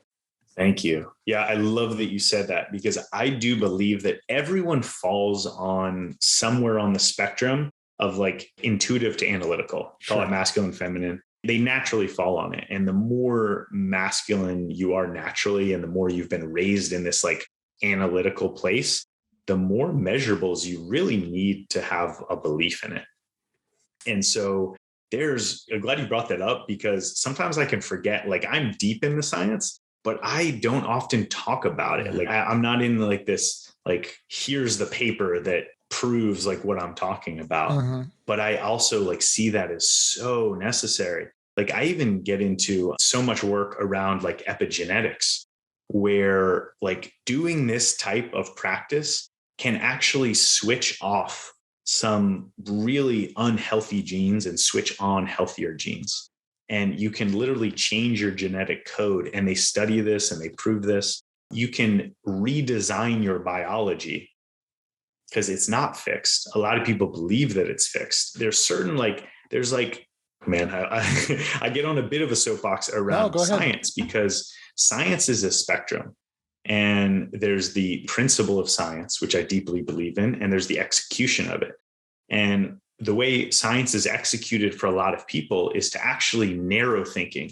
Thank you. Yeah, I love that you said that, because I do believe that everyone falls on somewhere on the spectrum of like intuitive to analytical, call it masculine, feminine. They naturally fall on it. And the more masculine you are naturally, and the more you've been raised in this like analytical place, the more measurables you really need to have a belief in it. And so I'm glad you brought that up, because sometimes I can forget, like I'm deep in the science, but I don't often talk about it. Like I'm not in like this, like, here's the paper that proves like what I'm talking about. But I also like see that as so necessary. Like I even get into so much work around like epigenetics, where like doing this type of practice can actually switch off some really unhealthy genes and switch on healthier genes. And you can literally change your genetic code. And they study this and they prove this. You can redesign your biology because it's not fixed. A lot of people believe that it's fixed. Man, I get on a bit of a soapbox around science because science is a spectrum. And there's the principle of science, which I deeply believe in, and there's the execution of it. And the way science is executed for a lot of people is to actually narrow thinking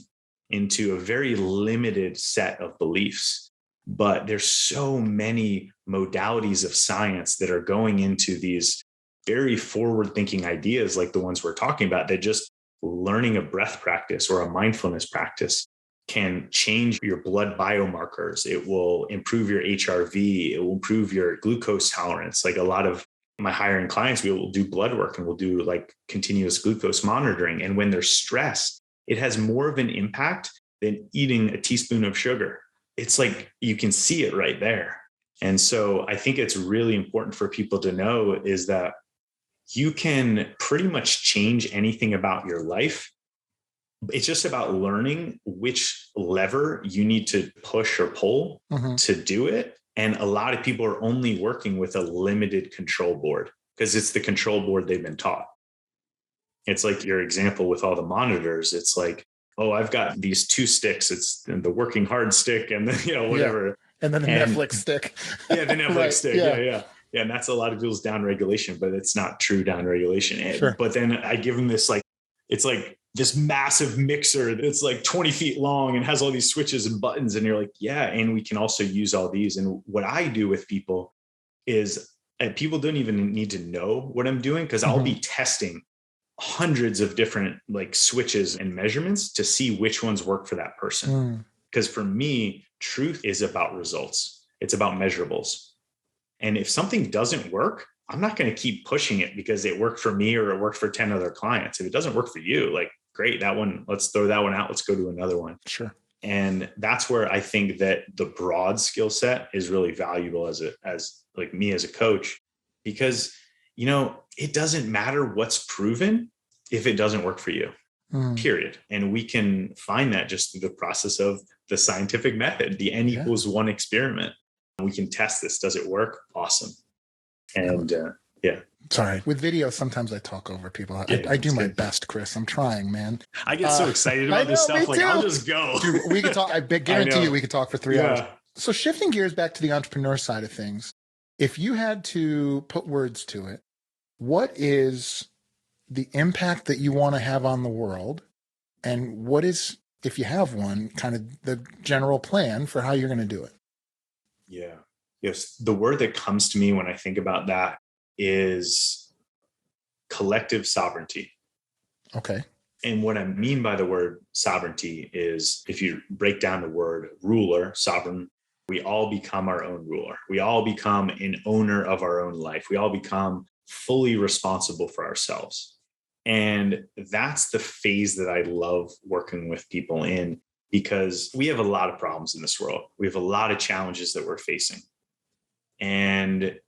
into a very limited set of beliefs. But there's so many modalities of science that are going into these very forward-thinking ideas like the ones we're talking about, that just learning a breath practice or a mindfulness practice can change your blood biomarkers. It will improve your HRV. It will improve your glucose tolerance. Like a lot of my higher end clients, we will do blood work and we'll do like continuous glucose monitoring. And when they're stressed, it has more of an impact than eating a teaspoon of sugar. It's like you can see it right there. And so I think it's really important for people to know is that you can pretty much change anything about your life. It's just about learning which lever you need to push or pull to do it. And a lot of people are only working with a limited control board because it's the control board they've been taught. It's like your example with all the monitors. It's like, oh, I've got these two sticks. It's the working hard stick and the, whatever. Yeah. And then the Netflix stick. Yeah, the Netflix right. stick. Yeah. Yeah. And that's a lot of people's down regulation, but it's not true down regulation. Sure. But then I give them this, like, it's like this massive mixer that's like 20 feet long and has all these switches and buttons. And you're like, yeah. And we can also use all these. And what I do with people is, and people don't even need to know what I'm doing because I'll be testing hundreds of different like switches and measurements to see which ones work for that person. Because for me, truth is about results. It's about measurables. And if something doesn't work, I'm not going to keep pushing it because it worked for me or it worked for 10 other clients. If it doesn't work for you, like, great, that one, let's throw that one out. Let's go to another one. Sure. And that's where I think that the broad skill set is really valuable as like me as a coach, because, it doesn't matter what's proven if it doesn't work for you, period. And we can find that just through the process of the scientific method, the N equals 1 experiment. We can test this. Does it work? Awesome. And Sorry. With video, sometimes I talk over people. I do my best, Chris. I'm trying, man. I get so excited about this stuff. Like, I'll just go. Dude, we could talk. I guarantee you we could talk for 3 hours. So shifting gears back to the entrepreneur side of things, if you had to put words to it, what is the impact that you want to have on the world? And what is, if you have one, kind of the general plan for how you're going to do it? Yeah. Yes. The word that comes to me when I think about that is collective sovereignty. Okay. And what I mean by the word sovereignty is, if you break down the word ruler, sovereign, we all become our own ruler. We all become an owner of our own life. We all become fully responsible for ourselves. And that's the phase that I love working with people in, because we have a lot of problems in this world. We have a lot of challenges that we're facing. And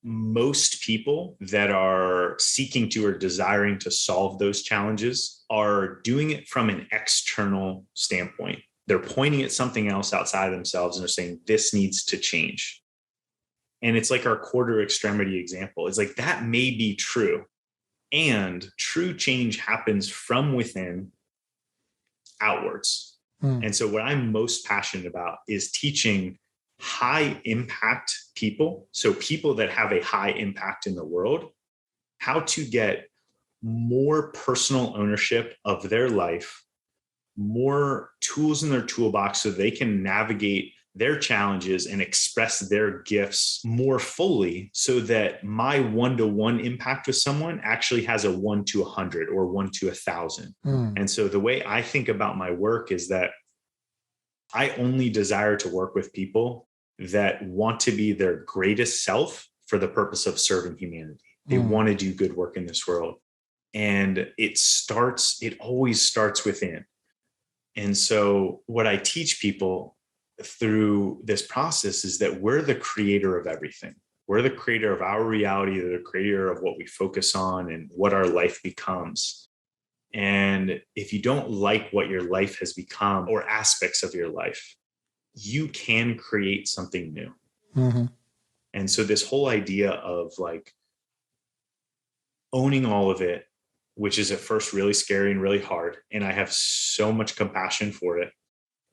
most people that are seeking to or desiring to solve those challenges are doing it from an external standpoint. They're pointing at something else outside of themselves and they're saying, this needs to change. And it's like our quarter extremity example. It's like, that may be true. And true change happens from within outwards. And so what I'm most passionate about is teaching high impact people, so people that have a high impact in the world, how to get more personal ownership of their life, more tools in their toolbox so they can navigate their challenges and express their gifts more fully, so that my 1-to-1 impact with someone actually has a 1 to 100 or 1 to 1,000. And so the way I think about my work is that I only desire to work with people that want to be their greatest self for the purpose of serving humanity. They want to do good work in this world. And it always starts within. And so what I teach people through this process is that we're the creator of everything. We're the creator of our reality, the creator of what we focus on and what our life becomes. And if you don't like what your life has become or aspects of your life, you can create something new. Mm-hmm. And so this whole idea of like owning all of it, which is at first really scary and really hard. And I have so much compassion for it.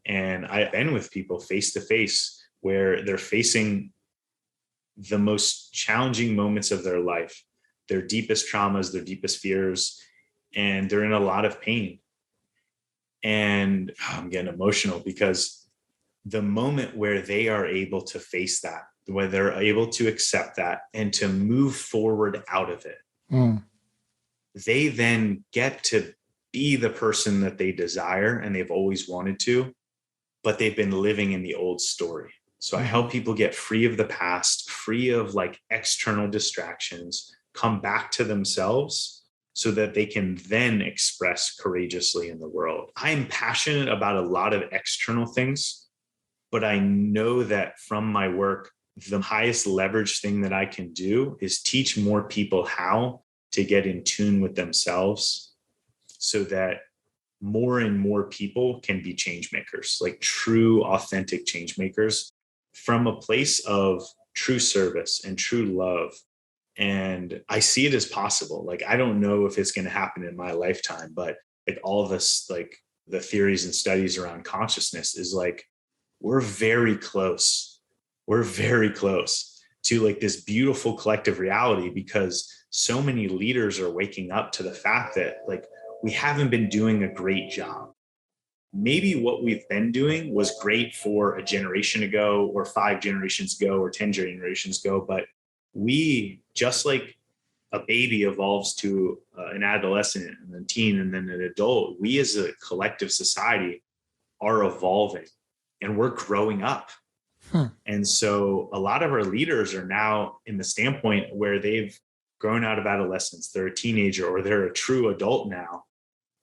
And I've been with people face to face where they're facing the most challenging moments of their life, their deepest traumas, their deepest fears, and they're in a lot of pain. And I'm getting emotional because the moment where they are able to face that, where they're able to accept that and to move forward out of it, they then get to be the person that they desire and they've always wanted to, but they've been living in the old story. So I help people get free of the past, free of like external distractions, come back to themselves so that they can then express courageously in the world. I am passionate about a lot of external things, but I know that from my work, the highest leverage thing that I can do is teach more people how to get in tune with themselves so that more and more people can be change makers, like true, authentic change makers from a place of true service and true love. And I see it as possible. Like, I don't know if it's going to happen in my lifetime, but like all of us, like the theories and studies around consciousness is like, we're very close. We're very close to like this beautiful collective reality because so many leaders are waking up to the fact that like we haven't been doing a great job. Maybe what we've been doing was great for a generation ago or 5 generations ago or 10 generations ago, but we, just like a baby evolves to an adolescent and then teen and then an adult, we as a collective society are evolving and we're growing up. And so a lot of our leaders are now in the standpoint where they've grown out of adolescence, they're a teenager or they're a true adult now.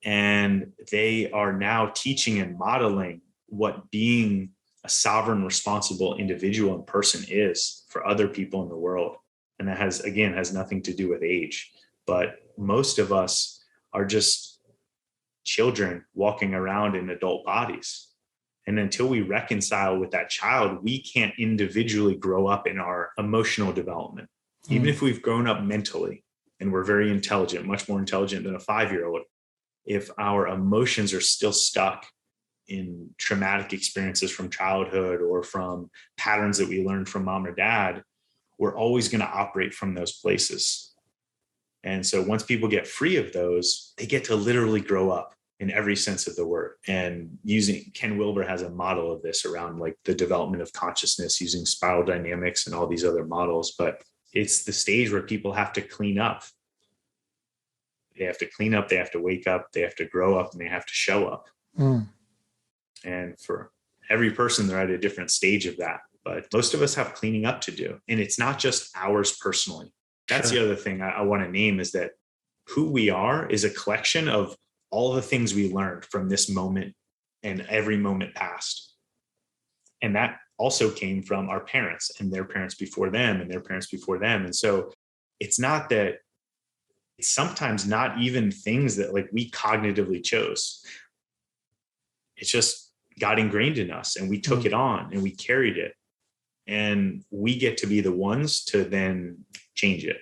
And they are now teaching and modeling what being a sovereign, responsible individual and person is for other people in the world. And that has nothing to do with age. But most of us are just children walking around in adult bodies. And until we reconcile with that child, we can't individually grow up in our emotional development. Even if we've grown up mentally and we're very intelligent, much more intelligent than a 5-year-old, if our emotions are still stuck in traumatic experiences from childhood or from patterns that we learned from mom or dad, we're always going to operate from those places. And so once people get free of those, they get to literally grow up in every sense of the word. And using Ken Wilber has a model of this around like the development of consciousness using spiral dynamics and all these other models. But it's the stage where people have to clean up. They have to clean up, they have to wake up, they have to grow up, and they have to show up. And for every person, they're at a different stage of that. But most of us have cleaning up to do. And it's not just ours personally. That's the other thing I want to name is that who we are is a collection of all the things we learned from this moment and every moment past. And that also came from our parents and their parents before them and their parents before them. And so it's not that it's sometimes not even things that like we cognitively chose. It's just got ingrained in us and we took it on and we carried it. And we get to be the ones to then change it.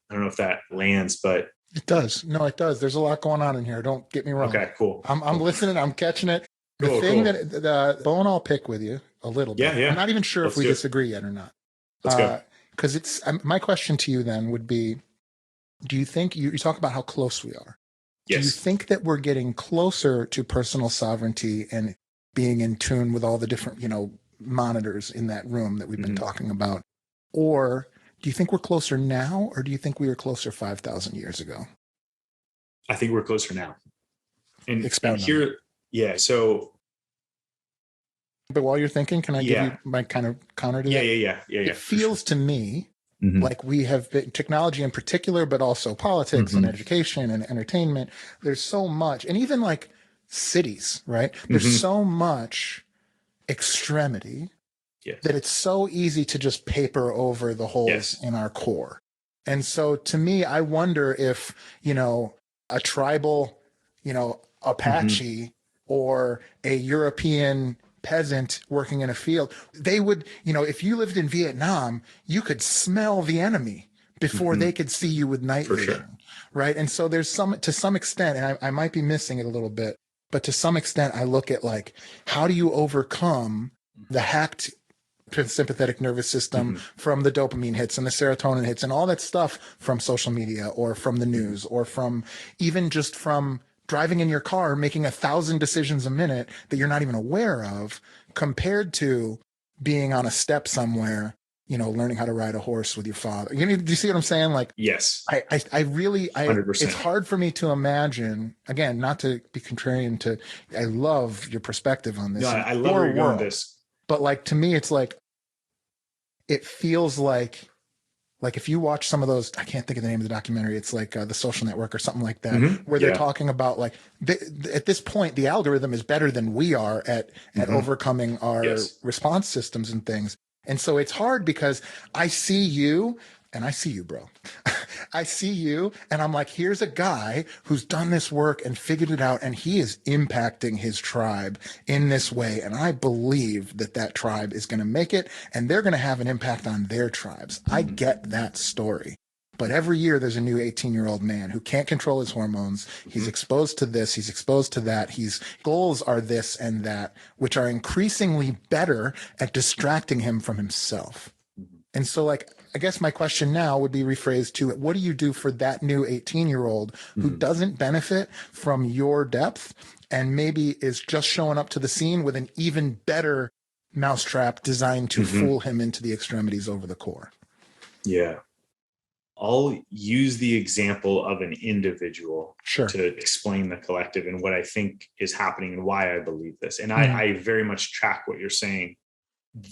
I don't know if that lands, but it does. No, it does. There's a lot going on in here. Don't get me wrong. Okay, cool. I'm listening. I'm catching it. That the bone I'll pick with you a little bit. Yeah. I'm not even sure if we disagree yet or not. Let's go. Because my question to you then would be, do you think you talk about how close we are? Yes. Do you think that we're getting closer to personal sovereignty and being in tune with all the different, monitors in that room that we've been talking about? Or do you think we're closer now, or do you think we were closer 5,000 years ago? I think we're closer now. And expound here, on that. Yeah. So, but while you're thinking, can I give you my kind of counter to that? Yeah. It feels to me Like we have been, technology in particular, but also politics and education and entertainment. There's so much, and even like cities, right? There's so much extremity that it's so easy to just paper over the holes in our core. And so to me, I wonder if, a tribal, Apache or a European peasant working in a field, they would, if you lived in Vietnam, you could smell the enemy before they could see you with night vision. Right. And so there's to some extent, and I might be missing it a little bit, but to some extent, I look at like, how do you overcome the hacked sympathetic nervous system from the dopamine hits and the serotonin hits and all that stuff from social media or from the news or from even just from driving in your car, making 1,000 decisions a minute that you're not even aware of, compared to being on a step somewhere, learning how to ride a horse with your father. Do you see what I'm saying? Like, yes, I really, 100%. It's hard for me to imagine, again, not to be contrarian I love your perspective on this. No, I love where you're going with this. But like, to me, it's like, it feels like if you watch some of those, I can't think of the name of the documentary. It's like The Social Network or something like that, where they're talking about like, at this point, the algorithm is better than we are at overcoming our response systems and things. And so it's hard because I see you, bro. I see you, and I'm like, here's a guy who's done this work and figured it out, and he is impacting his tribe in this way. And I believe that tribe is going to make it, and they're going to have an impact on their tribes. I get that story. But every year there's a new 18-year-old man who can't control his hormones. He's exposed to this. He's exposed to that. His goals are this and that, which are increasingly better at distracting him from himself. And so, like, I guess my question now would be rephrased to, what do you do for that new 18-year-old who doesn't benefit from your depth and maybe is just showing up to the scene with an even better mousetrap designed to fool him into the extremities over the core? Yeah. I'll use the example of an individual to explain the collective and what I think is happening and why I believe this. And I very much track what you're saying.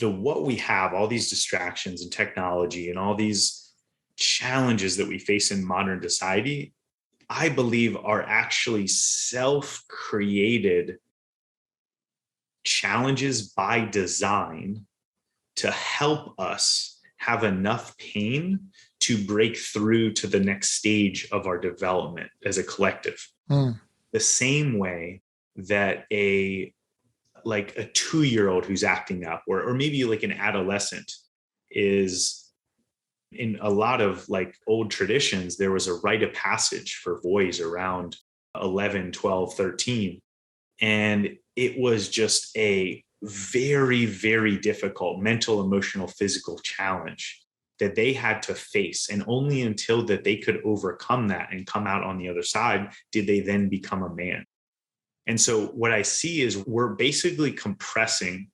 What we have, all these distractions and technology and all these challenges that we face in modern society, I believe are actually self-created challenges by design to help us have enough pain to break through to the next stage of our development as a collective. The same way that a 2-year-old who's acting up, or maybe like an adolescent, is, in a lot of like old traditions, there was a rite of passage for boys around 11, 12, 13. And it was just a very, very difficult mental, emotional, physical challenge that they had to face. And only until that they could overcome that and come out on the other side did they then become a man. And so what I see is we're basically compressing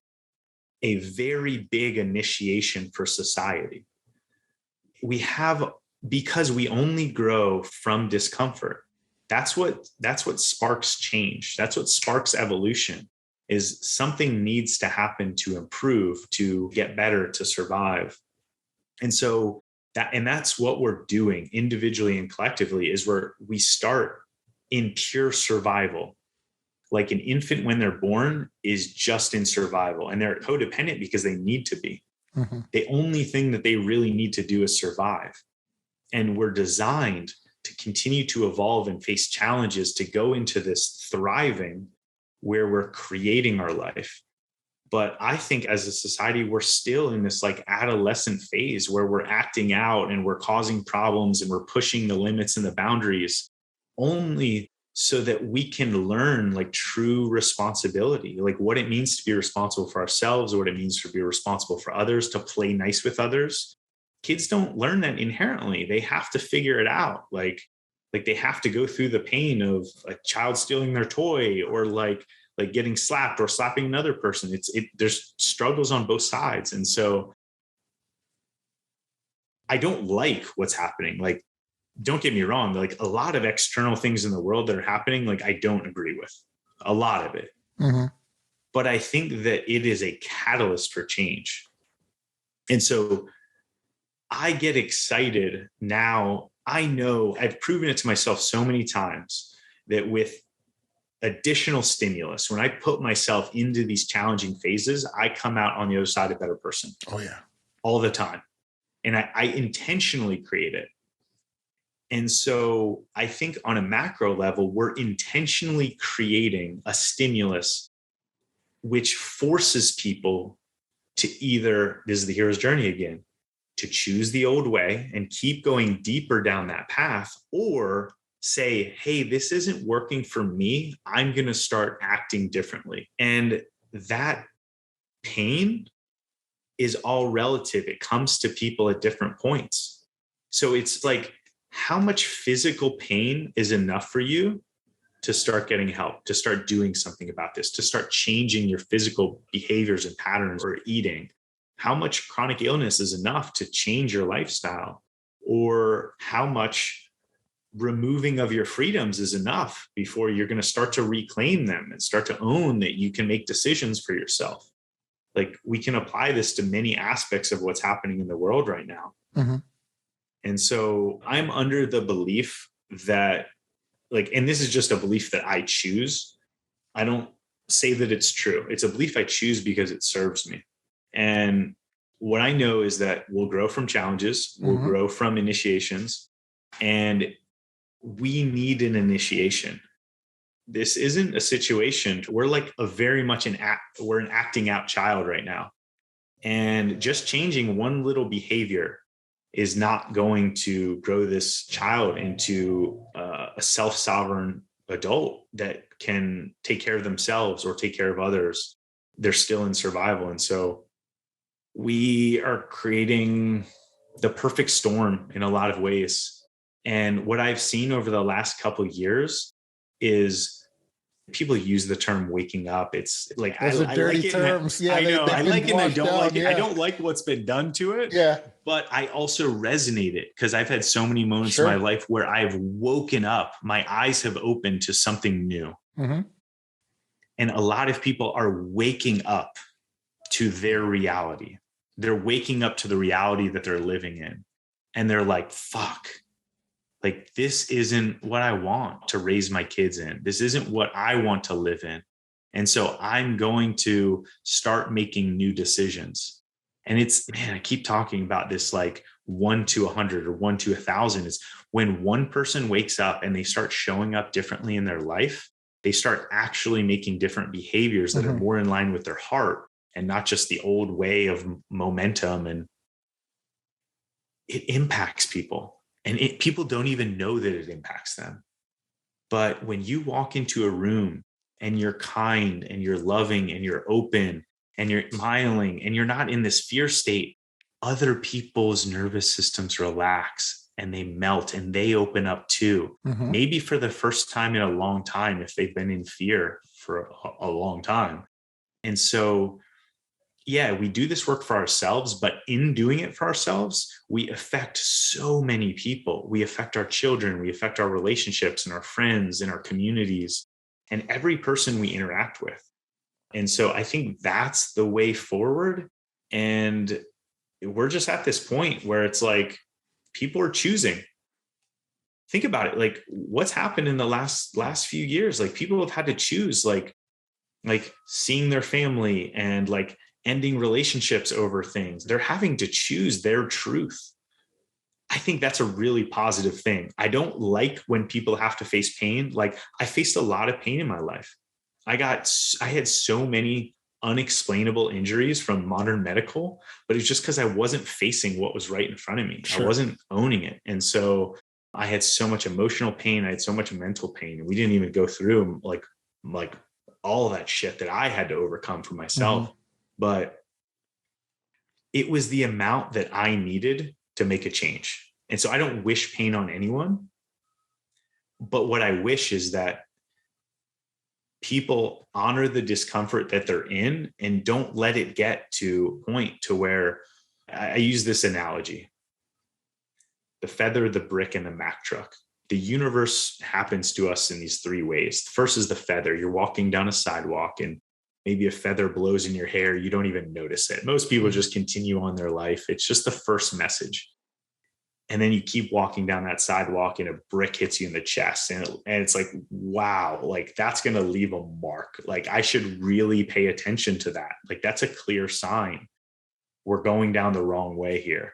a very big initiation for society. Because we only grow from discomfort. That's what sparks change. That's what sparks evolution, is something needs to happen to improve, to get better, to survive. And so that's what we're doing individually and collectively, is we start in pure survival. Like an infant, when they're born, is just in survival, and they're codependent because they need to be. The only thing that they really need to do is survive. And we're designed to continue to evolve and face challenges to go into this thriving where we're creating our life. But I think as a society, we're still in this like adolescent phase where we're acting out and we're causing problems and we're pushing the limits and the boundaries only so that we can learn like true responsibility, like what it means to be responsible for ourselves, what it means to be responsible for others, to play nice with others. Kids don't learn that inherently. They have to figure it out. Like they have to go through the pain of a child stealing their toy, or like getting slapped or slapping another person. There's struggles on both sides. And so I don't like what's happening. Like, don't get me wrong. Like a lot of external things in the world that are happening, like I don't agree with a lot of it, but I think that it is a catalyst for change. And so I get excited now. I know I've proven it to myself so many times that with additional stimulus, when I put myself into these challenging phases, I come out on the other side a better person. Oh, yeah. All the time. And I intentionally create it. And so I think on a macro level, we're intentionally creating a stimulus which forces people to either, this is the hero's journey again, to choose the old way and keep going deeper down that path, or say, hey, this isn't working for me. I'm going to start acting differently. And that pain is all relative. It comes to people at different points. So it's like, how much physical pain is enough for you to start getting help, to start doing something about this, to start changing your physical behaviors and patterns or eating? How much chronic illness is enough to change your lifestyle? Or how much removing of your freedoms is enough before you're going to start to reclaim them and start to own that you can make decisions for yourself? Like, we can apply this to many aspects of what's happening in the world right now. Mm-hmm. And so I'm under the belief that, like, and this is just a belief that I choose. I don't say that it's true. It's a belief I choose because it serves me. And what I know is that we'll grow from challenges, we'll grow from initiations, and we need an initiation. This isn't a situation. We're like a very much we're an acting out child right now. And just changing one little behavior is not going to grow this child into a self-sovereign adult that can take care of themselves or take care of others. They're still in survival. And so we are creating the perfect storm in a lot of ways. And what I've seen over the last couple of years is people use the term waking up. It's like, those are dirty terms. Yeah, I know. I like it and I don't like it. Yeah. I don't like what's been done to it. Yeah. But I also resonate it because I've had so many moments in my life where I've woken up, my eyes have opened to something new. Mm-hmm. And a lot of people are waking up to their reality. They're waking up to the reality that they're living in. And they're like, fuck, like, this isn't what I want to raise my kids in. This isn't what I want to live in. And so I'm going to start making new decisions. And it's, man, I keep talking about this, like 1 to 100 or 1 to 1,000. It's when one person wakes up and they start showing up differently in their life, they start actually making different behaviors that are more in line with their heart and not just the old way of momentum. And it impacts people. And people don't even know that it impacts them. But when you walk into a room and you're kind and you're loving and you're open and you're smiling and you're not in this fear state, other people's nervous systems relax and they melt and they open up too. Maybe for the first time in a long time, if they've been in fear for a long time. And so, yeah, we do this work for ourselves, but in doing it for ourselves, we affect so many people. We affect our children, we affect our relationships and our friends and our communities and every person we interact with. And so I think that's the way forward. And we're just at this point where it's like, people are choosing. Think about it. Like, what's happened in the last few years? Like, people have had to choose, like seeing their family and like ending relationships over things. They're having to choose their truth. I think that's a really positive thing. I don't like when people have to face pain. Like, I faced a lot of pain in my life. I had so many unexplainable injuries from modern medical, but it's just because I wasn't facing what was right in front of me. Sure. I wasn't owning it. And so I had so much emotional pain. I had so much mental pain. And we didn't even go through like all of that shit that I had to overcome for myself. But it was the amount that I needed to make a change. And so I don't wish pain on anyone. But what I wish is that people honor the discomfort that they're in and don't let it get to a point to where I use this analogy: the feather, the brick, and the Mack truck. The universe happens to us in these three ways. The first is the feather. You're walking down a sidewalk and maybe a feather blows in your hair. You don't even notice it. Most people just continue on their life. It's just the first message. And then you keep walking down that sidewalk and a brick hits you in the chest. And it's like, wow, like that's going to leave a mark. Like I should really pay attention to that. Like that's a clear sign we're going down the wrong way here.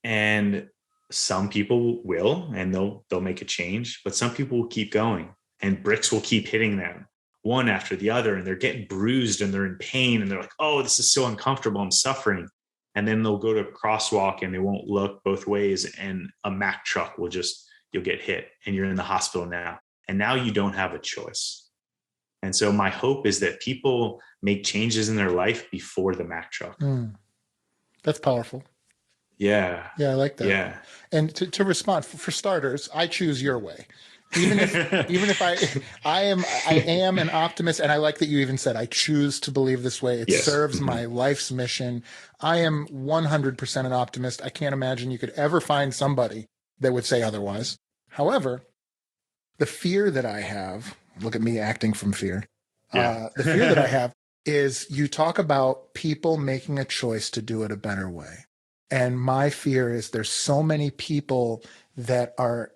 And some people will, and they'll make a change, but some people will keep going and bricks will keep hitting them one after the other. And they're getting bruised and they're in pain. And they're like, oh, this is so uncomfortable. I'm suffering. And then they'll go to a crosswalk and they won't look both ways. And a Mack truck you'll get hit and you're in the hospital now. And now you don't have a choice. And so my hope is that people make changes in their life before the Mack truck. That's powerful. Yeah. Yeah, I like that. Yeah. And to respond, for starters, I choose your way. Even if I am an optimist, and I like that you even said I choose to believe this way. It serves my life's mission. I am 100% an optimist. I can't imagine you could ever find somebody that would say otherwise. However, the fear that I have, look at me acting from fear. The fear that I have is you talk about people making a choice to do it a better way. And my fear is there's so many people that are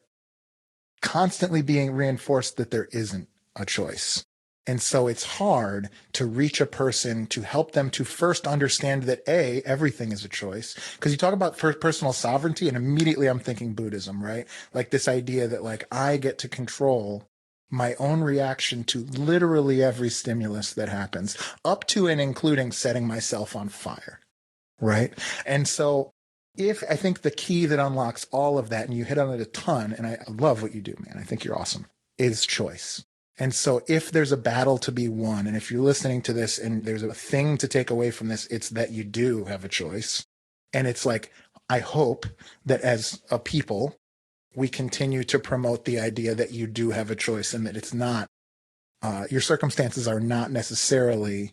constantly being reinforced that there isn't a choice. And so it's hard to reach a person to help them to first understand that everything is a choice. Because you talk about personal sovereignty and immediately I'm thinking Buddhism, right? Like this idea that like I get to control my own reaction to literally every stimulus that happens, up to and including setting myself on fire, right? And so I think the key that unlocks all of that, and you hit on it a ton, and I love what you do, man, I think you're awesome, is choice. And so if there's a battle to be won, and if you're listening to this and there's a thing to take away from this, it's that you do have a choice. And it's like, I hope that as a people, we continue to promote the idea that you do have a choice and that it's not, your circumstances are not necessarily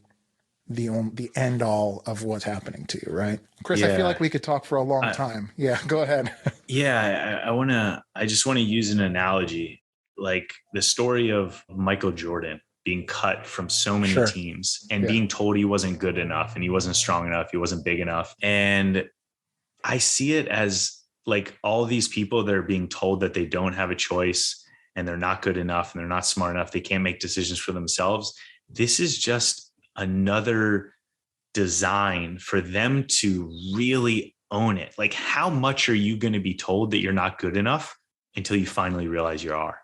the end all of what's happening to you, right? Chris, I feel like we could talk for a long time. Yeah, go ahead. I just want to use an analogy, like the story of Michael Jordan being cut from so many teams and being told he wasn't good enough and he wasn't strong enough, he wasn't big enough. And I see it as like all these people that are being told that they don't have a choice and they're not good enough and they're not smart enough, they can't make decisions for themselves. This is just another design for them to really own it. Like, how much are you going to be told that you're not good enough until you finally realize you are?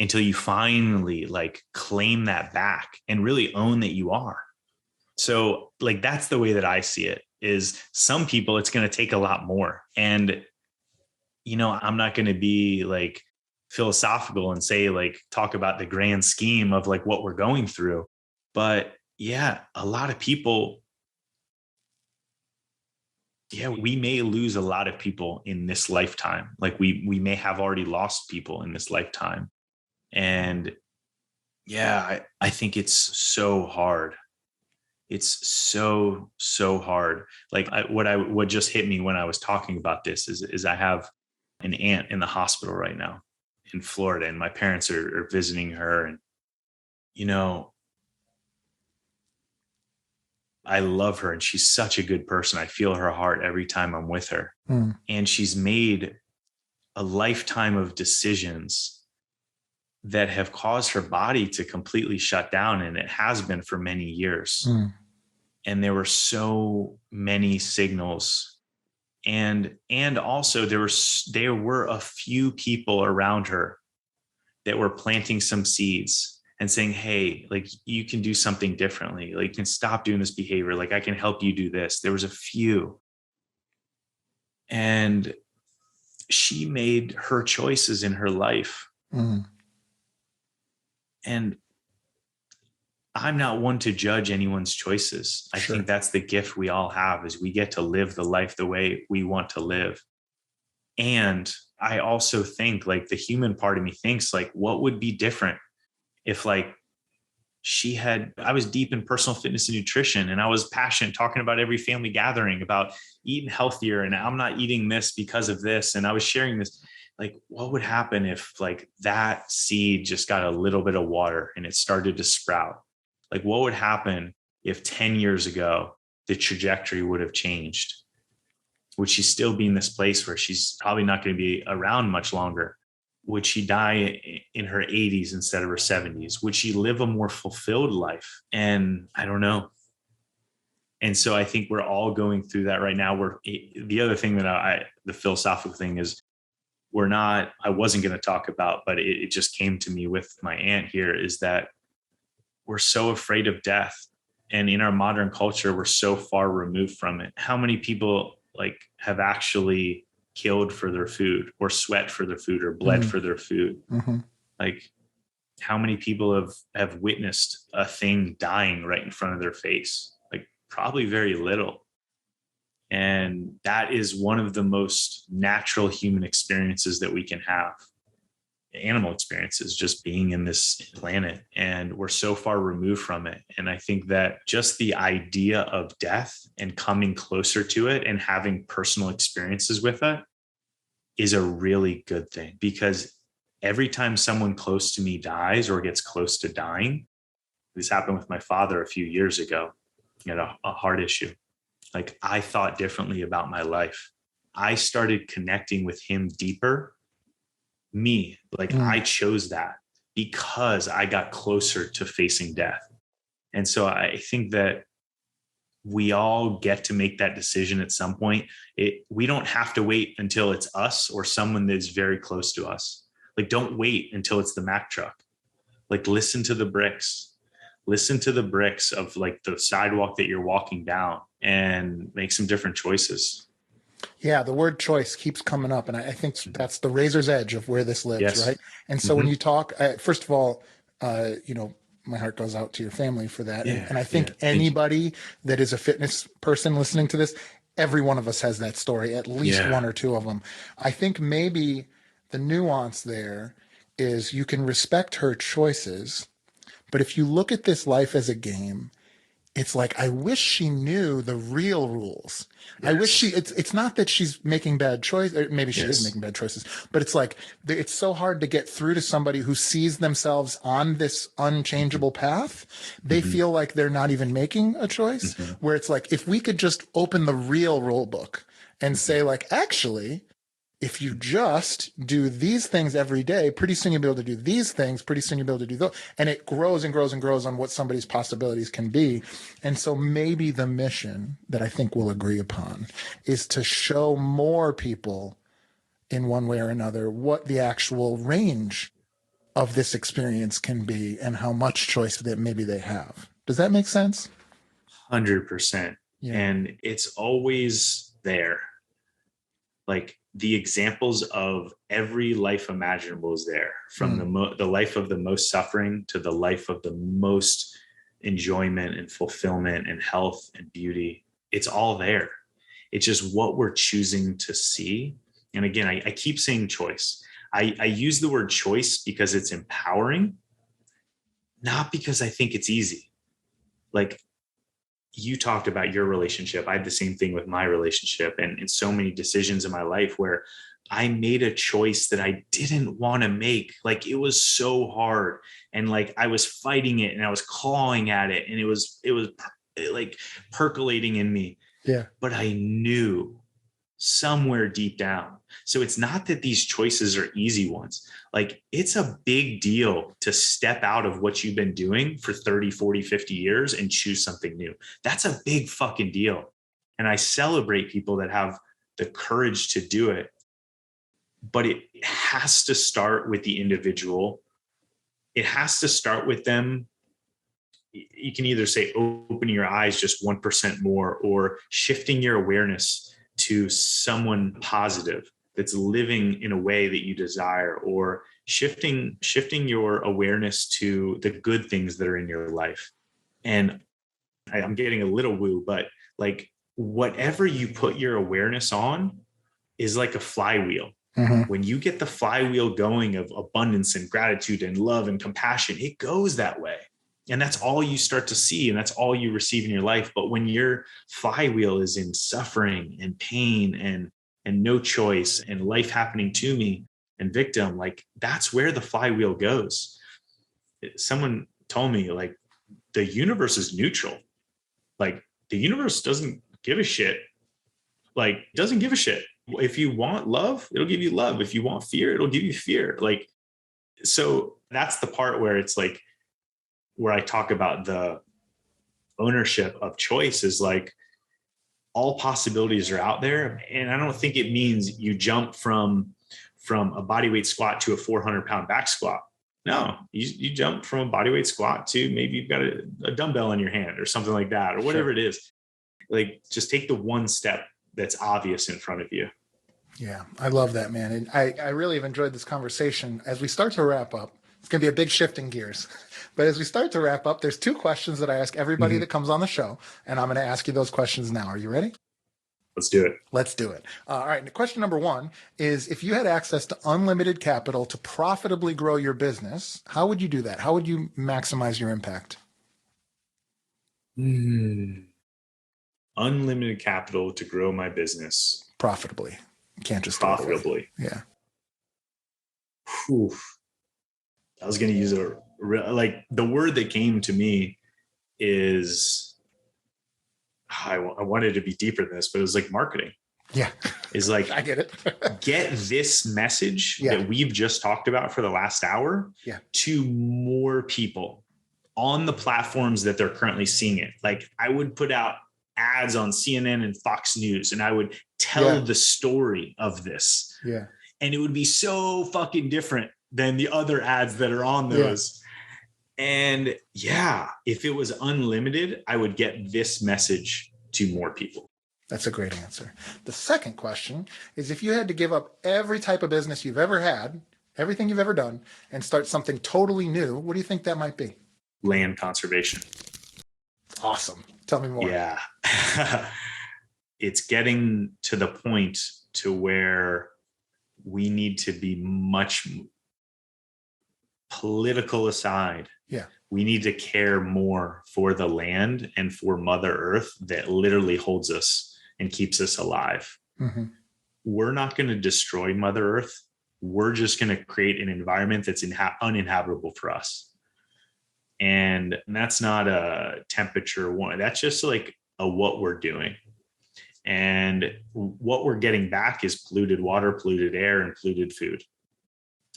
Until you finally like claim that back and really own that you are. So like, that's the way that I see it. Is some people, it's going to take a lot more. And, you know, I'm not going to be like philosophical and say like, talk about the grand scheme of like what we're going through. But yeah, a lot of people, we may lose a lot of people in this lifetime. Like we may have already lost people in this lifetime. And I think it's so hard. It's so hard. Like what just hit me when I was talking about this is I have an aunt in the hospital right now in Florida, and my parents are visiting her. And, you know, I love her and she's such a good person. I feel her heart every time I'm with her. And she's made a lifetime of decisions that have caused her body to completely shut down. And it has been for many years. And there were so many signals. And also there were a few people around her that were planting some seeds and saying, hey, like you can do something differently. Like you can stop doing this behavior. Like I can help you do this. There was a few. And she made her choices in her life. And I'm not one to judge anyone's choices. I think that's the gift we all have, is we get to live the life the way we want to live. And I also think like the human part of me thinks like, what would be different if like I was deep in personal fitness and nutrition, and I was passionate talking about every family gathering about eating healthier, and I'm not eating this because of this. And I was sharing this, like, what would happen if like that seed just got a little bit of water and it started to sprout? Like what would happen if 10 years ago, the trajectory would have changed? Would she still be in this place where she's probably not going to be around much longer? Would she die in her 80s instead of her 70s? Would she live a more fulfilled life? And I don't know. And so I think we're all going through that right now. The other thing that the philosophical thing is, I wasn't going to talk about, but it just came to me with my aunt here, is that we're so afraid of death. And in our modern culture, we're so far removed from it. How many people like have actually killed for their food, or sweat for their food, or bled for their food? Like, how many people have witnessed a thing dying right in front of their face? Like, probably very little. And that is one of the most natural human experiences that we can have. Animal experiences, just being in this planet, and we're so far removed from it. And I think that just the idea of death and coming closer to it and having personal experiences with it is a really good thing, because every time someone close to me dies or gets close to dying, this happened with my father a few years ago. He had a heart issue. Like, I thought differently about my life. I started connecting with him deeper. I chose that because I got closer to facing death. And so I think that we all get to make that decision at some point. We don't have to wait until it's us or someone that's very close to us. Like, don't wait until it's the Mack truck. Like, listen to the bricks of like the sidewalk that you're walking down, and make some different choices. Yeah, the word choice keeps coming up, and I think that's the razor's edge of where this lives, Yes. right? And so when you talk, first of all, my heart goes out to your family for that. Yeah, and I think anybody that is a fitness person listening to this, every one of us has that story, at least one or two of them. I think maybe the nuance there is you can respect her choices, but if you look at this life as a game, it's like, I wish she knew the real rules. Yes. I wish it's not that she's making bad choices. Maybe she is making bad choices, but it's like, it's so hard to get through to somebody who sees themselves on this unchangeable path. They feel like they're not even making a choice, where it's like, if we could just open the real rule book and say, like, actually, if you just do these things every day, pretty soon you'll be able to do these things. Pretty soon you'll be able to do those. And it grows and grows and grows on what somebody's possibilities can be. And so maybe the mission that I think we'll agree upon is to show more people in one way or another what the actual range of this experience can be and how much choice that maybe they have. Does that make sense? 100%. Yeah. And it's always there. Like, the examples of every life imaginable is there, from the life of the most suffering to the life of the most enjoyment and fulfillment and health and beauty. It's all there. It's just what we're choosing to see. And again, I keep saying choice. I use the word choice because it's empowering, not because I think it's easy. Like, you talked about your relationship. I had the same thing with my relationship, and so many decisions in my life where I made a choice that I didn't want to make. Like, it was so hard, and like I was fighting it and I was clawing at it, and it was like percolating in me. Yeah. But I knew somewhere deep down. So it's not that these choices are easy ones. Like, it's a big deal to step out of what you've been doing for 30, 40, 50 years and choose something new. That's a big fucking deal. And I celebrate people that have the courage to do it. But it has to start with the individual. It has to start with them. You can either say opening your eyes just 1% more, or shifting your awareness to someone positive that's living in a way that you desire, or shifting your awareness to the good things that are in your life. And I'm getting a little woo, but like, whatever you put your awareness on is like a flywheel. When you get the flywheel going of abundance and gratitude and love and compassion, it goes that way. And that's all you start to see, and that's all you receive in your life. But when your flywheel is in suffering and pain and no choice and life happening to me and victim, like, that's where the flywheel goes. Someone told me, like, the universe is neutral. Like, the universe doesn't give a shit like doesn't give a shit. If you want love, it'll give you love. If you want fear, it'll give you fear. Like, so that's the part where it's like, where I talk about the ownership of choice is like, all possibilities are out there. And I don't think it means you jump from a bodyweight squat to a 400-pound back squat. No, you jump from a bodyweight squat to maybe you've got a dumbbell in your hand or something like that, or whatever it is. Like, just take the one step that's obvious in front of you. Yeah, I love that, man. And I really have enjoyed this conversation. As we start to wrap up, it's going to be a big shift in gears. But as we start to wrap up, there's 2 questions that I ask everybody that comes on the show. And I'm going to ask you those questions now. Are you ready? Let's do it. Let's do it. All right. Question number 1 is, if you had access to unlimited capital to profitably grow your business, how would you do that? How would you maximize your impact? Unlimited capital to grow my business. Profitably. You can't just profitably. Yeah. Whew. I was going to use the word that came to me is, I wanted to be deeper than this, but it was like marketing. Yeah. Is like, I get it. Get this message that we've just talked about for the last hour to more people on the platforms that they're currently seeing it. Like, I would put out ads on CNN and Fox News, and I would tell the story of this. Yeah. And it would be so fucking different than the other ads that are on those. Yeah. And if it was unlimited, I would get this message to more people. That's a great answer. The second question is, if you had to give up every type of business you've ever had, everything you've ever done, and start something totally new, what do you think that might be? Land conservation. Awesome. Tell me more. Yeah. It's getting to the point to where we need to be much political aside. Yeah. We need to care more for the land and for Mother Earth that literally holds us and keeps us alive. Mm-hmm. We're not going to destroy Mother Earth. We're just going to create an environment that's uninhabitable for us. And that's not a temperature one. That's just like what we're doing. And what we're getting back is polluted water, polluted air, and polluted food,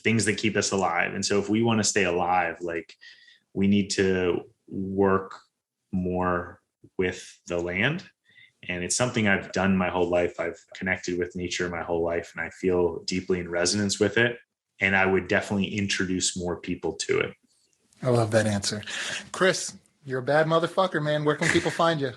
things that keep us alive. And so if we want to stay alive, like, we need to work more with the land. And it's something I've done my whole life. I've connected with nature my whole life, and I feel deeply in resonance with it. And I would definitely introduce more people to it. I love that answer. Chris, you're a bad motherfucker, man. Where can people find you?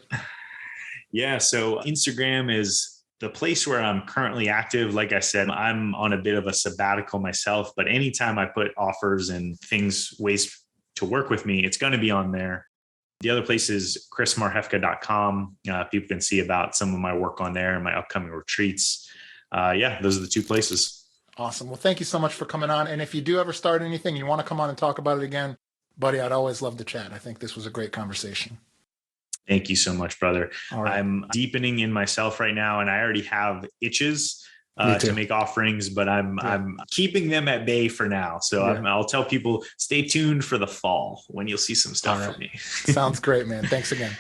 Yeah. So Instagram is the place where I'm currently active. Like I said, I'm on a bit of a sabbatical myself, but anytime I put offers and things, ways to work with me, it's going to be on there. The other place is chrismarhefka.com. People can see about some of my work on there and my upcoming retreats. Those are the 2 places. Awesome. Well, thank you so much for coming on. And if you do ever start anything, you want to come on and talk about it again, buddy, I'd always love to chat. I think this was a great conversation. Thank you so much, brother. All right. I'm deepening in myself right now, and I already have itches to make offerings, but I'm keeping them at bay for now. So I'll tell people, stay tuned for the fall when you'll see some stuff from me. Sounds great, man. Thanks again.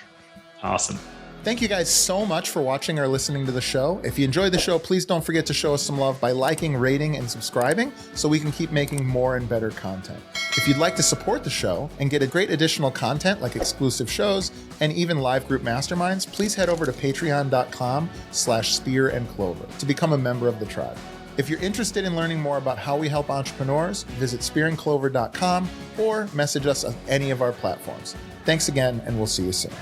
Awesome. Thank you guys so much for watching or listening to the show. If you enjoyed the show, please don't forget to show us some love by liking, rating, and subscribing so we can keep making more and better content. If you'd like to support the show and get a great additional content like exclusive shows and even live group masterminds, please head over to patreon.com/Spear and Clover to become a member of the tribe. If you're interested in learning more about how we help entrepreneurs, visit spearandclover.com or message us on any of our platforms. Thanks again, and we'll see you soon.